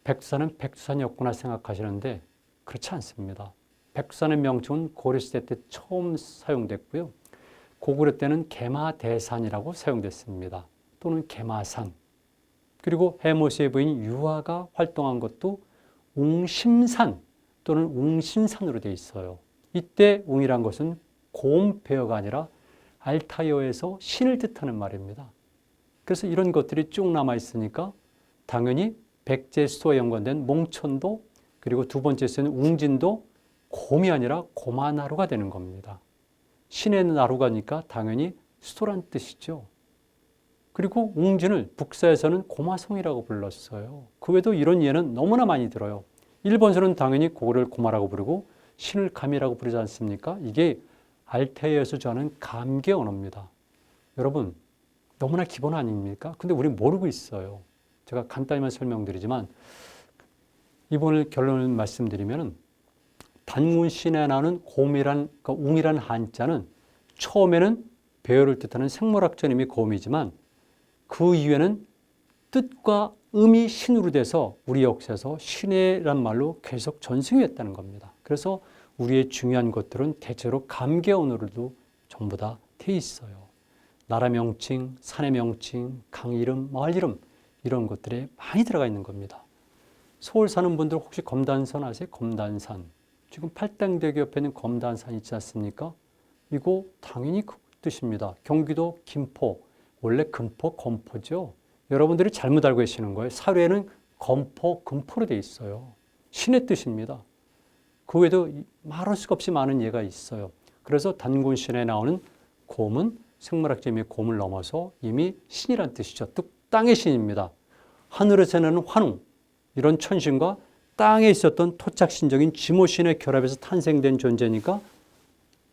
Speaker 1: 백두산은 백두산이었구나 생각하시는데 그렇지 않습니다. 백두산의 명칭은 고려시대 때 처음 사용됐고요. 고구려 때는 개마대산이라고 사용됐습니다. 또는 개마산. 그리고 해모시의 부인 유화가 활동한 것도 웅심산 또는 웅신산으로 되어 있어요. 이때 웅이란 것은 곰배어가 아니라 알타이어에서 신을 뜻하는 말입니다. 그래서 이런 것들이 쭉 남아 있으니까 당연히 백제 수도와 연관된 몽천도 그리고 두 번째 쓰는 웅진도 곰이 아니라 고마나루가 되는 겁니다. 신의 나루가니까 당연히 수도란 뜻이죠. 그리고 웅진을 북서에서는 고마성이라고 불렀어요. 그 외에도 이런 예는 너무나 많이 들어요. 일본에서는 당연히 고구려를 고마라고 부르고 신을 감이라고 부르지 않습니까? 이게 알타이어에서 저하는 감개 언어입니다. 여러분 너무나 기본 아닙니까? 근데 우리 모르고 있어요. 제가 간단히만 설명드리지만 이번에 결론을 말씀드리면 단군 신에 나오는 곰이란 그러니까 웅이란 한자는 처음에는 배어를 뜻하는 생물학적 의미 곰이지만 그 이후에는 뜻과 음이 신으로 돼서 우리 역사에서 신해란 말로 계속 전승이 됐다는 겁니다. 그래서 우리의 중요한 것들은 대체로 감개 언어로도 전부 다 돼 있어요. 나라 명칭, 산의 명칭, 강 이름, 마을 이름 이런 것들에 많이 들어가 있는 겁니다. 서울 사는 분들 혹시 검단산 아세요? 검단산. 지금 팔당대교 옆에 있는 검단산 있지 않습니까? 이거 당연히 그 뜻입니다. 경기도 김포, 원래 금포, 검포죠. 여러분들이 잘못 알고 계시는 거예요. 사료에는 검포, 금포로 되어 있어요. 신의 뜻입니다. 그 외에도 말할 수가 없이 많은 예가 있어요. 그래서 단군신에 나오는 곰은 생물학적 의미의 곰을 넘어서 이미 신이란 뜻이죠. 땅의 신입니다. 하늘에서 나는 환웅, 이런 천신과 땅에 있었던 토착신적인 지모신의 결합에서 탄생된 존재니까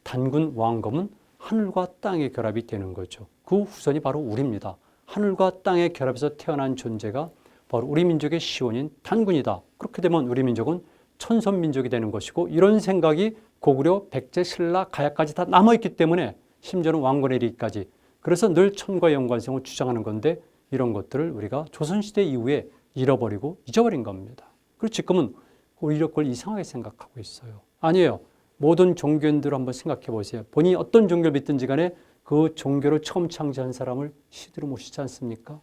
Speaker 1: 단군 왕검은 하늘과 땅의 결합이 되는 거죠. 그 후손이 바로 우리입니다. 하늘과 땅의 결합에서 태어난 존재가 바로 우리 민족의 시원인 단군이다. 그렇게 되면 우리 민족은 천선민족이 되는 것이고 이런 생각이 고구려, 백제, 신라, 가야까지 다 남아있기 때문에 심지어는 왕건에 이르기까지 그래서 늘 천과 연관성을 주장하는 건데 이런 것들을 우리가 조선시대 이후에 잃어버리고 잊어버린 겁니다. 그리고 지금은 오히려 그걸 이상하게 생각하고 있어요. 아니에요. 모든 종교인들 한번 생각해 보세요. 본인이 어떤 종교를 믿든지 간에 그 종교를 처음 창시한 사람을 시대로 모시지 않습니까?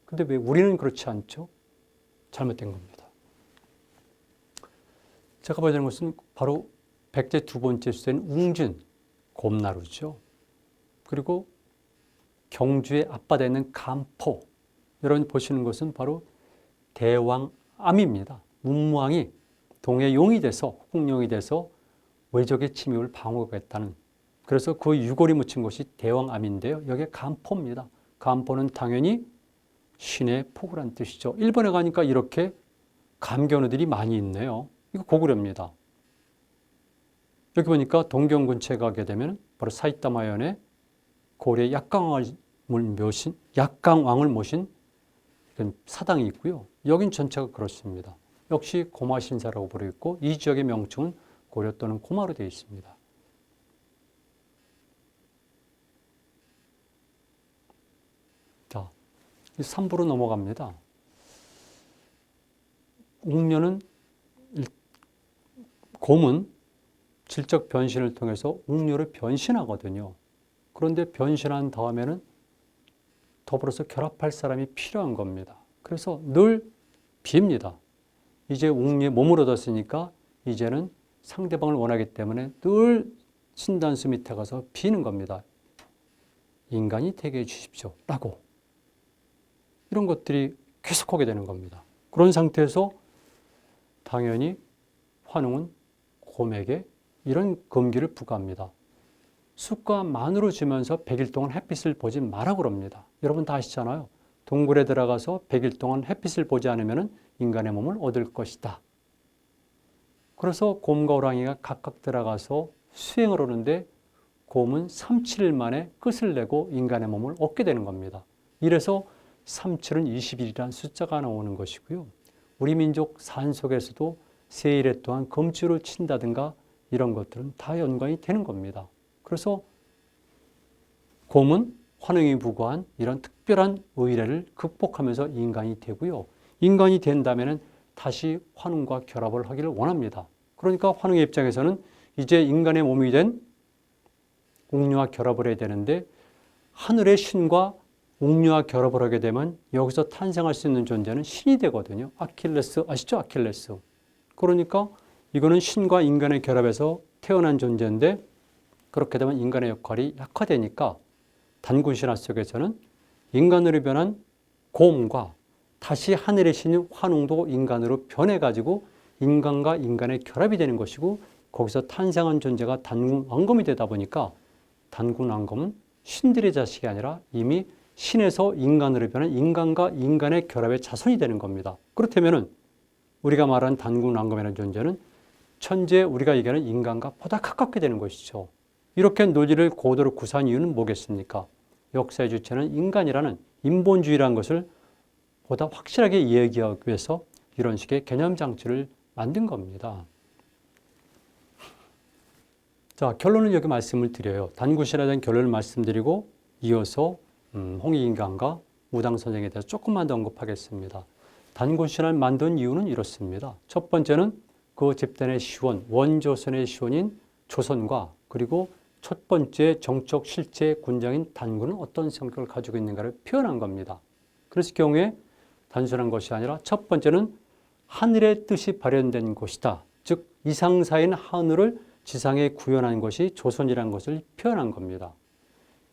Speaker 1: 근데 왜 우리는 그렇지 않죠? 잘못된 겁니다. 제가 보여드리는 것은 바로 백제 두 번째 수도인 웅진, 곰나루죠. 그리고 경주의 앞바다에 있는 감포, 여러분 보시는 것은 바로 대왕암입니다. 문무왕이 동해 용이 돼서 홍룡이 돼서 외적의 침입을 방어하겠다는 그래서 그 유골이 묻힌 곳이 대왕암인데요. 여기에 감포입니다. 감포는 당연히 신의 포구란 뜻이죠. 일본에 가니까 이렇게 감견어들이 많이 있네요. 이거 고구려입니다. 여기 보니까 동경 근처에 가게 되면 바로 사이타마현에 고려 약강왕을 모신 사당이 있고요. 여긴 전체가 그렇습니다. 역시 고마신사라고 부르고 이 지역의 명칭은 고려 또는 고마로 되어 있습니다. 자, 3부로 넘어갑니다. 웅녀는 곰은 질적 변신을 통해서 웅녀로 변신하거든요. 그런데 변신한 다음에는 더불어서 결합할 사람이 필요한 겁니다. 그래서 늘 빕니다. 이제 웅녀 몸을 얻었으니까 이제는 상대방을 원하기 때문에 늘 신단수 밑에 가서 비는 겁니다. 인간이 되게 해주십시오 라고. 이런 것들이 계속하게 되는 겁니다. 그런 상태에서 당연히 환웅은 곰에게 이런 금기를 부과합니다. 숫과 만으로 지면서 100일 동안 햇빛을 보지 마라 그럽니다. 여러분 다 아시잖아요. 동굴에 들어가서 100일 동안 햇빛을 보지 않으면 인간의 몸을 얻을 것이다. 그래서 곰과 호랑이가 각각 들어가서 수행을 하는데 곰은 37일 만에 끝을 내고 인간의 몸을 얻게 되는 겁니다. 이래서 37은 20일이라는 숫자가 나오는 것이고요. 우리 민족 산속에서도 세일에 또한 금줄을 친다든가 이런 것들은 다 연관이 되는 겁니다. 그래서 곰은 환웅이 부과한 이런 특별한 의례를 극복하면서 인간이 되고요. 인간이 된다면 다시 환웅과 결합을 하기를 원합니다. 그러니까 환웅의 입장에서는 이제 인간의 몸이 된 웅녀와 결합을 해야 되는데 하늘의 신과 웅녀와 결합을 하게 되면 여기서 탄생할 수 있는 존재는 신이 되거든요. 아킬레스 아시죠? 아킬레스. 그러니까 이거는 신과 인간의 결합에서 태어난 존재인데 그렇게 되면 인간의 역할이 약화되니까 단군신화 속에서는 인간으로 변한 곰과 다시 하늘의 신인 환웅도 인간으로 변해가지고 인간과 인간의 결합이 되는 것이고 거기서 탄생한 존재가 단군왕검이 되다 보니까 단군왕검은 신들의 자식이 아니라 이미 신에서 인간으로 변한 인간과 인간의 결합의 자손이 되는 겁니다. 그렇다면 우리가 말하는 단군왕검이라는 존재는 천재 우리가 얘기하는 인간과 보다 가깝게 되는 것이죠. 이렇게 논리를 고도로 구사한 이유는 뭐겠습니까? 역사의 주체는 인간이라는 인본주의라는 것을 보다 확실하게 이야기하기 위해서 이런 식의 개념 장치를 만든 겁니다. 자, 결론은 여기 말씀을 드려요. 단군신화에 대한 결론을 말씀드리고 이어서 홍익인간과 무당선생에 대해서 조금만 더 언급하겠습니다. 단군신화를 만든 이유는 이렇습니다. 첫 번째는 그 집단의 시원, 원조선의 시원인 조선과 그리고 첫 번째 정적 실제 군장인 단군은 어떤 성격을 가지고 있는가를 표현한 겁니다. 그랬을 경우에 단순한 것이 아니라 첫 번째는 하늘의 뜻이 발현된 곳이다. 즉 이상사인 하늘을 지상에 구현한 것이 조선이라는 것을 표현한 겁니다.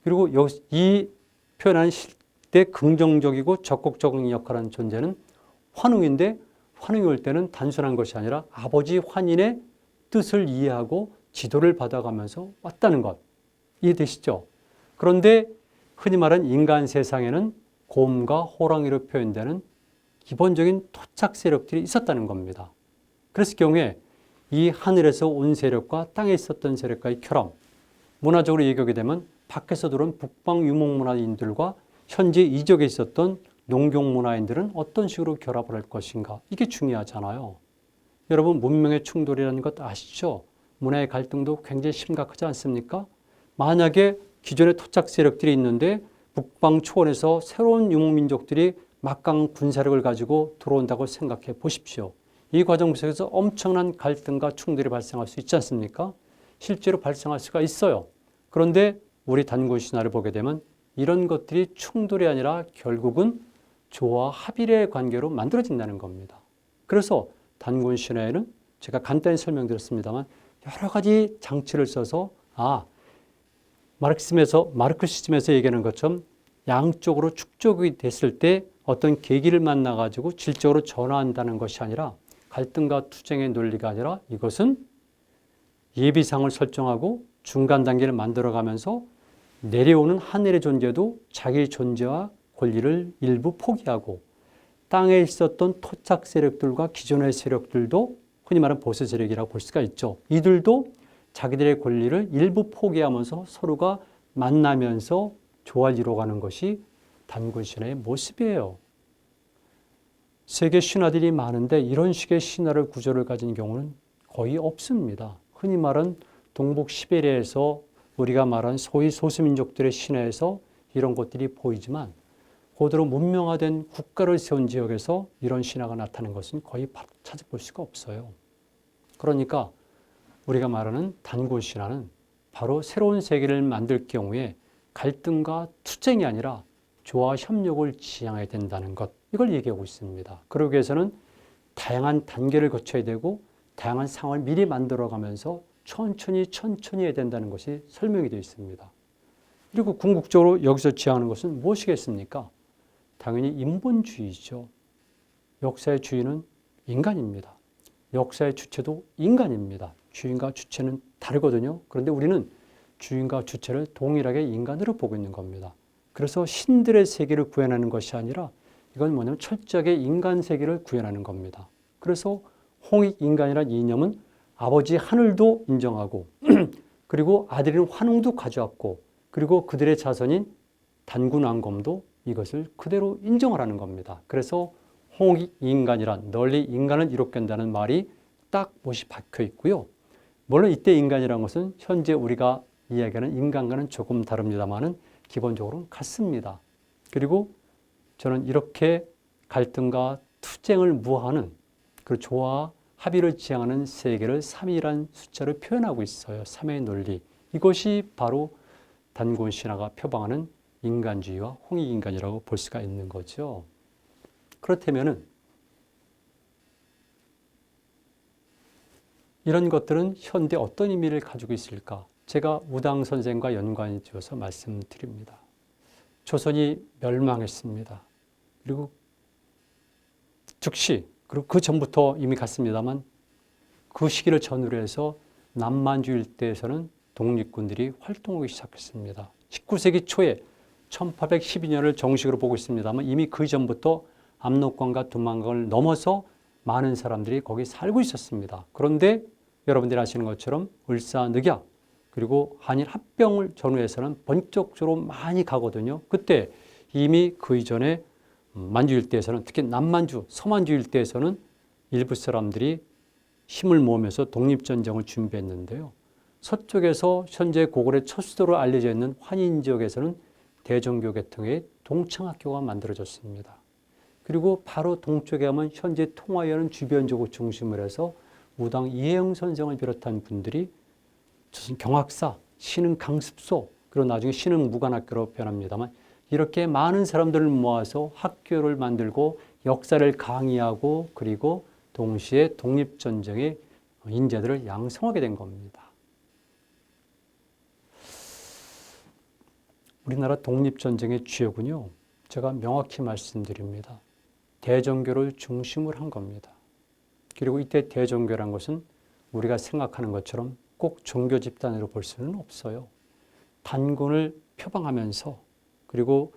Speaker 1: 그리고 이 표현한 실제 긍정적이고 적극적인 역할을 하는 존재는 환웅인데 환웅이 올 때는 단순한 것이 아니라 아버지 환인의 뜻을 이해하고 지도를 받아가면서 왔다는 것. 이해되시죠? 그런데 흔히 말하는 인간 세상에는 곰과 호랑이로 표현되는 기본적인 토착 세력들이 있었다는 겁니다. 그랬을 경우에 이 하늘에서 온 세력과 땅에 있었던 세력과의 결합, 문화적으로 얘기하게 되면 밖에서 들어온 북방 유목문화인들과 현재 이적에 있었던 농경문화인들은 어떤 식으로 결합을 할 것인가, 이게 중요하잖아요. 여러분 문명의 충돌이라는 것 아시죠? 문화의 갈등도 굉장히 심각하지 않습니까? 만약에 기존의 토착 세력들이 있는데 북방 초원에서 새로운 유목민족들이 막강 군사력을 가지고 들어온다고 생각해 보십시오. 이 과정 속에서 엄청난 갈등과 충돌이 발생할 수 있지 않습니까? 실제로 발생할 수가 있어요. 그런데 우리 단군신화를 보게 되면 이런 것들이 충돌이 아니라 결국은 조화 합일의 관계로 만들어진다는 겁니다. 그래서 단군신화에는 제가 간단히 설명드렸습니다만 여러 가지 장치를 써서 마르크시즘에서 얘기하는 것처럼 양쪽으로 축적이 됐을 때 어떤 계기를 만나가지고 질적으로 전환한다는 것이 아니라 갈등과 투쟁의 논리가 아니라 이것은 예비상을 설정하고 중간 단계를 만들어가면서 내려오는 하늘의 존재도 자기 존재와 권리를 일부 포기하고 땅에 있었던 토착 세력들과 기존의 세력들도 흔히 말하는 보수 세력이라고 볼 수가 있죠. 이들도 자기들의 권리를 일부 포기하면서 서로가 만나면서 조화를 이루어가는 것이 단군신화의 모습이에요. 세계 신화들이 많은데 이런 식의 신화를 구조를 가진 경우는 거의 없습니다. 흔히 말하는 동북 시베리아에서 우리가 말하는 소위 소수민족들의 신화에서 이런 것들이 보이지만 고도로 문명화된 국가를 세운 지역에서 이런 신화가 나타나는 것은 거의 찾아볼 수가 없어요. 그러니까 우리가 말하는 단군 신화는 바로 새로운 세계를 만들 경우에 갈등과 투쟁이 아니라 조화 협력을 지향해야 된다는 것, 이걸 얘기하고 있습니다. 그러기 위해서는 다양한 단계를 거쳐야 되고 다양한 상황을 미리 만들어가면서 천천히 해야 된다는 것이 설명이 되어 있습니다. 그리고 궁극적으로 여기서 지향하는 것은 무엇이겠습니까? 당연히 인본주의죠. 역사의 주인은 인간입니다. 역사의 주체도 인간입니다. 주인과 주체는 다르거든요. 그런데 우리는 주인과 주체를 동일하게 인간으로 보고 있는 겁니다. 그래서 신들의 세계를 구현하는 것이 아니라 이건 뭐냐면 철저하게 인간 세계를 구현하는 겁니다. 그래서 홍익인간이라는 이념은 아버지 하늘도 인정하고 그리고 아들인 환웅도 가져왔고 그리고 그들의 자손인 단군왕검도 이것을 그대로 인정하라는 겁니다. 그래서 홍익인간이란 널리 인간을 이롭게 한다는 말이 딱 못이 박혀 있고요. 물론 이때 인간이라는 것은 현재 우리가 이야기하는 인간과는 조금 다릅니다만은 기본적으로는 같습니다. 그리고 저는 이렇게 갈등과 투쟁을 무하는 그 조화 합의를 지향하는 세계를 3이라는 숫자를 표현하고 있어요. 3의 논리. 이것이 바로 단군 신화가 표방하는 인간주의와 홍익인간이라고 볼 수가 있는 거죠. 그렇다면은 이런 것들은 현대 어떤 의미를 가지고 있을까? 제가 우당 선생과 연관이 지어서 말씀드립니다. 조선이 멸망했습니다. 그리고 즉시 그리고 그 전부터 이미 갔습니다만 그 시기를 전후로 해서 남만주 일대에서는 독립군들이 활동하기 시작했습니다. 19세기 초에 1812년을 정식으로 보고 있습니다만 이미 그 전부터 압록강과 두만강을 넘어서 많은 사람들이 거기 살고 있었습니다. 그런데 여러분들이 아시는 것처럼 을사늑약 그리고 한일 합병을 전후해서는 본격적으로 많이 가거든요. 그때 이미 그 이전에 만주 일대에서는 특히 남만주, 서만주 일대에서는 일부 사람들이 힘을 모으면서 독립전쟁을 준비했는데요. 서쪽에서 현재 고구려의 첫 수도로 알려져 있는 환인 지역에서는 대종교 계통의 동창학교가 만들어졌습니다. 그리고 바로 동쪽에 가면 현재 통화위원은 주변 지역을 중심으로 해서 우당 이혜영 선생을 비롯한 분들이 조선 경학사, 신흥 강습소, 그리고 나중에 신흥 무관학교로 변합니다만 이렇게 많은 사람들을 모아서 학교를 만들고 역사를 강의하고 그리고 동시에 독립전쟁의 인재들을 양성하게 된 겁니다. 우리나라 독립전쟁의 주역은요, 제가 명확히 말씀드립니다. 대종교를 중심으로 한 겁니다. 그리고 이때 대종교란 것은 우리가 생각하는 것처럼 꼭 종교 집단으로 볼 수는 없어요. 단군을 표방하면서 그리고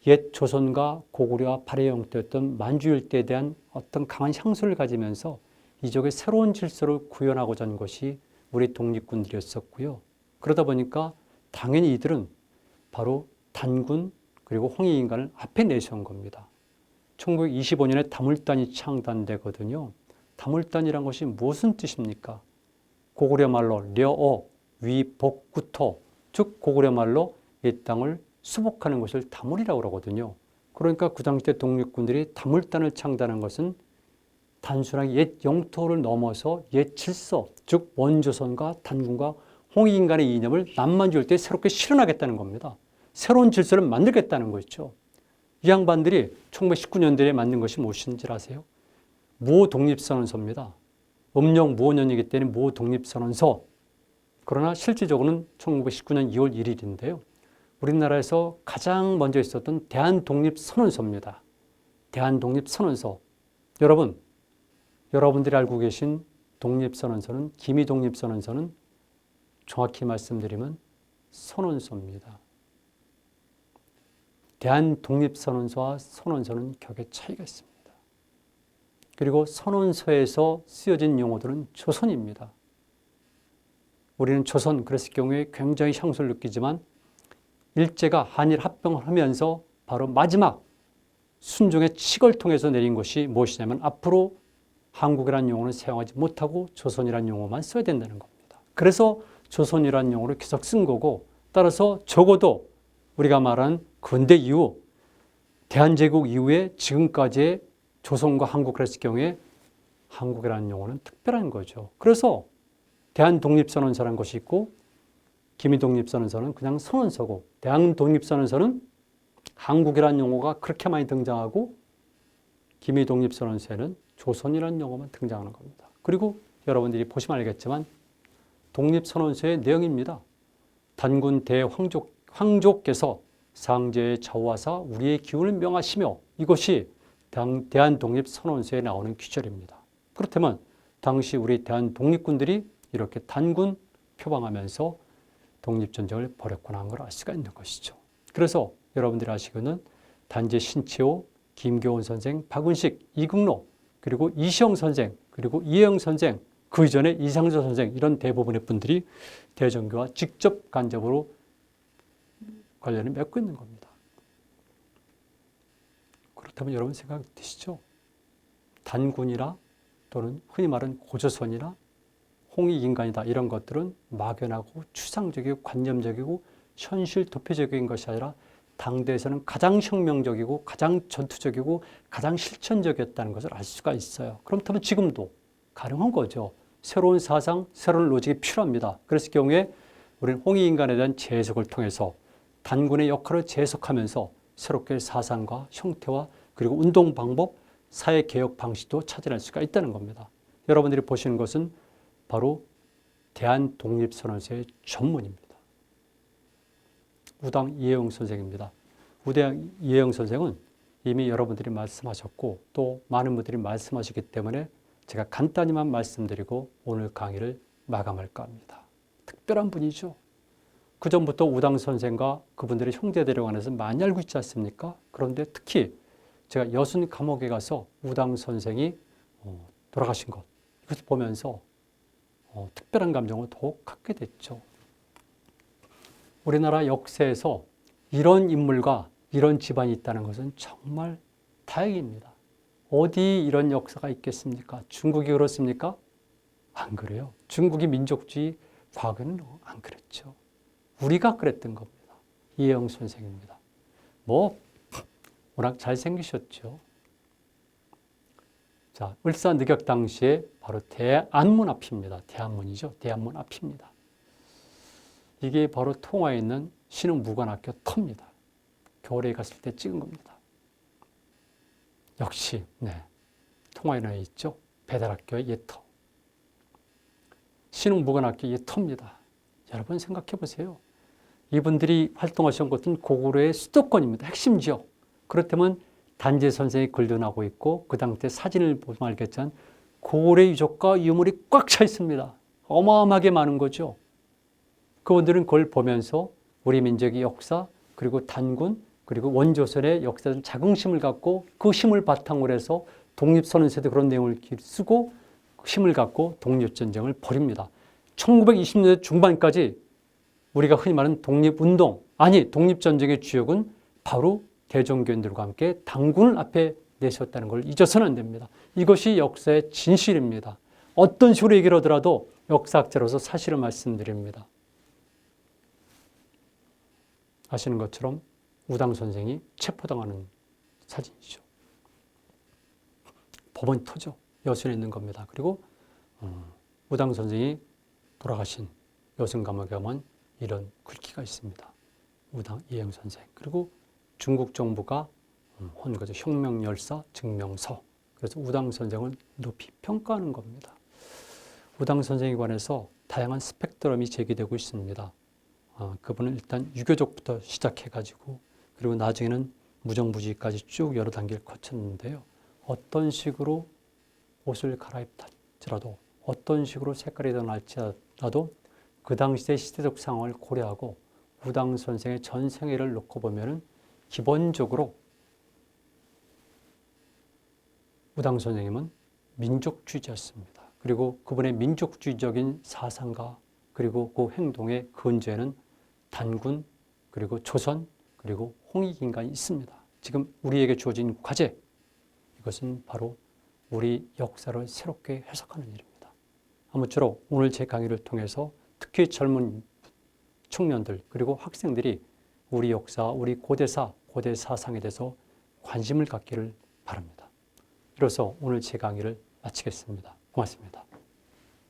Speaker 1: 옛 조선과 고구려와 발해영 때였던 만주 일대에 대한 어떤 강한 향수를 가지면서 이쪽에 새로운 질서를 구현하고자 한 것이 우리 독립군들이었었고요. 그러다 보니까 당연히 이들은 바로 단군 그리고 홍익인간을 앞에 내세운 겁니다. 1925년에 다물단이 창단되거든요. 다물단이란 것이 무슨 뜻입니까? 고구려 말로 려어, 위복구토, 즉 고구려 말로 이 땅을 수복하는 것을 다물이라고 그러거든요. 그러니까 그 당시 때 독립군들이 다물단을 창단한 것은 단순하게 옛 영토를 넘어서 옛 질서, 즉 원조선과 단군과 홍익인간의 이념을 남만주 일대에 새롭게 실현하겠다는 겁니다. 새로운 질서를 만들겠다는 거죠. 이 양반들이 1919년도에 만든 것이 무엇인지 아세요? 무독립선언서입니다. 음력 무오년이기 때문에 무독립선언서. 그러나 실질적으로는 1919년 2월 1일인데요. 우리나라에서 가장 먼저 있었던 대한독립선언서입니다. 대한독립선언서. 여러분들이 알고 계신 독립선언서는, 기미독립선언서는 정확히 말씀드리면 선언서입니다. 대한독립선언서와 선언서는 격의 차이가 있습니다. 그리고 선언서에서 쓰여진 용어들은 조선입니다. 우리는 조선 그랬을 경우에 굉장히 향수를 느끼지만 일제가 한일 합병을 하면서 바로 마지막 순종의 칙을 통해서 내린 것이 무엇이냐면 앞으로 한국이라는 용어는 사용하지 못하고 조선이라는 용어만 써야 된다는 겁니다. 그래서 조선이라는 용어를 계속 쓴 거고 따라서 적어도 우리가 말하는 근대 이후 대한제국 이후에 지금까지의 조선과 한국을 했을 경우에 한국이라는 용어는 특별한 거죠. 그래서 대한독립선언서라는 것이 있고 기미독립선언서는 그냥 선언서고 대한독립선언서는 한국이라는 용어가 그렇게 많이 등장하고 기미독립선언서에는 조선이라는 용어만 등장하는 겁니다. 그리고 여러분들이 보시면 알겠지만 독립선언서의 내용입니다. 단군 대황족께서 상제의 좌우하사 우리의 기운을 명하시며 이것이 대한독립선언서에 나오는 규절입니다. 그렇다면 당시 우리 대한독립군들이 이렇게 단군 표방하면서 독립전쟁을 벌였구나 하는 걸 알 수가 있는 것이죠. 그래서 여러분들이 아시기는 단재 신채호, 김교훈 선생, 박은식, 이국로, 그리고 이시영 선생, 그리고 이혜영 선생, 그 이전에 이상조 선생 이런 대부분의 분들이 대전교와 직접 간접으로 관련을 맺고 있는 겁니다. 그렇다면 여러분 생각 드시죠? 단군이라 또는 흔히 말하는 고조선이나 홍익인간이다 이런 것들은 막연하고 추상적이고 관념적이고 현실 도피적인 것이 아니라 당대에서는 가장 혁명적이고 가장 전투적이고 가장 실천적이었다는 것을 알 수가 있어요. 그렇다면 지금도 가능한 거죠. 새로운 사상, 새로운 로직이 필요합니다. 그랬을 경우에 우리는 홍익인간에 대한 재해석을 통해서 단군의 역할을 재해석하면서 새롭게 사상과 형태와 그리고 운동 방법, 사회 개혁 방식도 찾아낼 수가 있다는 겁니다. 여러분들이 보시는 것은 바로 대한독립선언서의 전문입니다. 우당 이혜영 선생입니다. 우당 이혜영 선생은 이미 여러분들이 말씀하셨고 또 많은 분들이 말씀하시기 때문에 제가 간단히만 말씀드리고 오늘 강의를 마감할까 합니다. 특별한 분이죠. 그 전부터 우당 선생과 그분들의 형제들에 관해서 많이 알고 있지 않습니까? 그런데 특히 제가 여순 감옥에 가서 우당 선생이 돌아가신 것 이것을 보면서 특별한 감정을 더욱 갖게 됐죠. 우리나라 역사에서 이런 인물과 이런 집안이 있다는 것은 정말 다행입니다. 어디 이런 역사가 있겠습니까? 중국이 그렇습니까? 안 그래요. 중국이 민족주의 과거는 안 그랬죠. 우리가 그랬던 겁니다. 이혜영 선생입니다. 워낙 잘생기셨죠. 자, 을사늑역 당시에 바로 대안문 앞입니다. 대안문이죠. 대안문 앞입니다. 이게 바로 통화에 있는 신흥무관학교 터입니다. 겨울에 갔을 때 찍은 겁니다. 역시 통화에 있죠. 배달학교의 옛터. 신흥무관학교 옛터입니다. 여러분 생각해 보세요. 이분들이 활동하신 곳은 고구려의 수도권입니다. 핵심 지역. 그렇다면 단재 선생이 근련하고 있고 그 당시 사진을 보면 알겠지만 고구려 유적과 유물이 꽉 차 있습니다. 어마어마하게 많은 거죠. 그분들은 그걸 보면서 우리 민족의 역사 그리고 단군 그리고 원조선의 역사적 자긍심을 갖고 그 힘을 바탕으로 해서 독립선언서에도 그런 내용을 쓰고 힘을 갖고 독립전쟁을 벌입니다. 1920년대 중반까지 우리가 흔히 말하는 독립운동, 독립전쟁의 주역은 바로 대종교인들과 함께 당군을 앞에 내세웠다는 걸 잊어서는 안 됩니다. 이것이 역사의 진실입니다. 어떤 식으로 얘기를 하더라도 역사학자로서 사실을 말씀드립니다. 아시는 것처럼 우당 선생이 체포당하는 사진이죠. 법원이 터져 여순에 있는 겁니다. 그리고 우당 선생이 돌아가신 여순 감옥에 가면 이런 글귀가 있습니다. 우당 이혜영 선생. 그리고 중국 정부가 한 거죠. 혁명열사 증명서. 그래서 우당 선생을 높이 평가하는 겁니다. 우당 선생에 관해서 다양한 스펙트럼이 제기되고 있습니다. 그분은 일단 유교적부터 시작해가지고 그리고 나중에는 무정부주의까지 쭉 여러 단계를 거쳤는데요. 어떤 식으로 옷을 갈아입더라도 어떤 식으로 색깔이 더 날지라도 그 당시의 시대적 상황을 고려하고 우당 선생의 전생애를 놓고 보면은 기본적으로 우당 선생님은 민족주의자였습니다. 그리고 그분의 민족주의적인 사상과 그리고 그 행동의 근저에는 단군 그리고 조선 그리고 홍익인간이 있습니다. 지금 우리에게 주어진 과제 이것은 바로 우리 역사를 새롭게 해석하는 일입니다. 아무쪼록 오늘 제 강의를 통해서 특히 젊은 청년들 그리고 학생들이 우리 역사, 우리 고대사, 고대 사상에 대해서 관심을 갖기를 바랍니다. 이로써 오늘 제 강의를 마치겠습니다. 고맙습니다.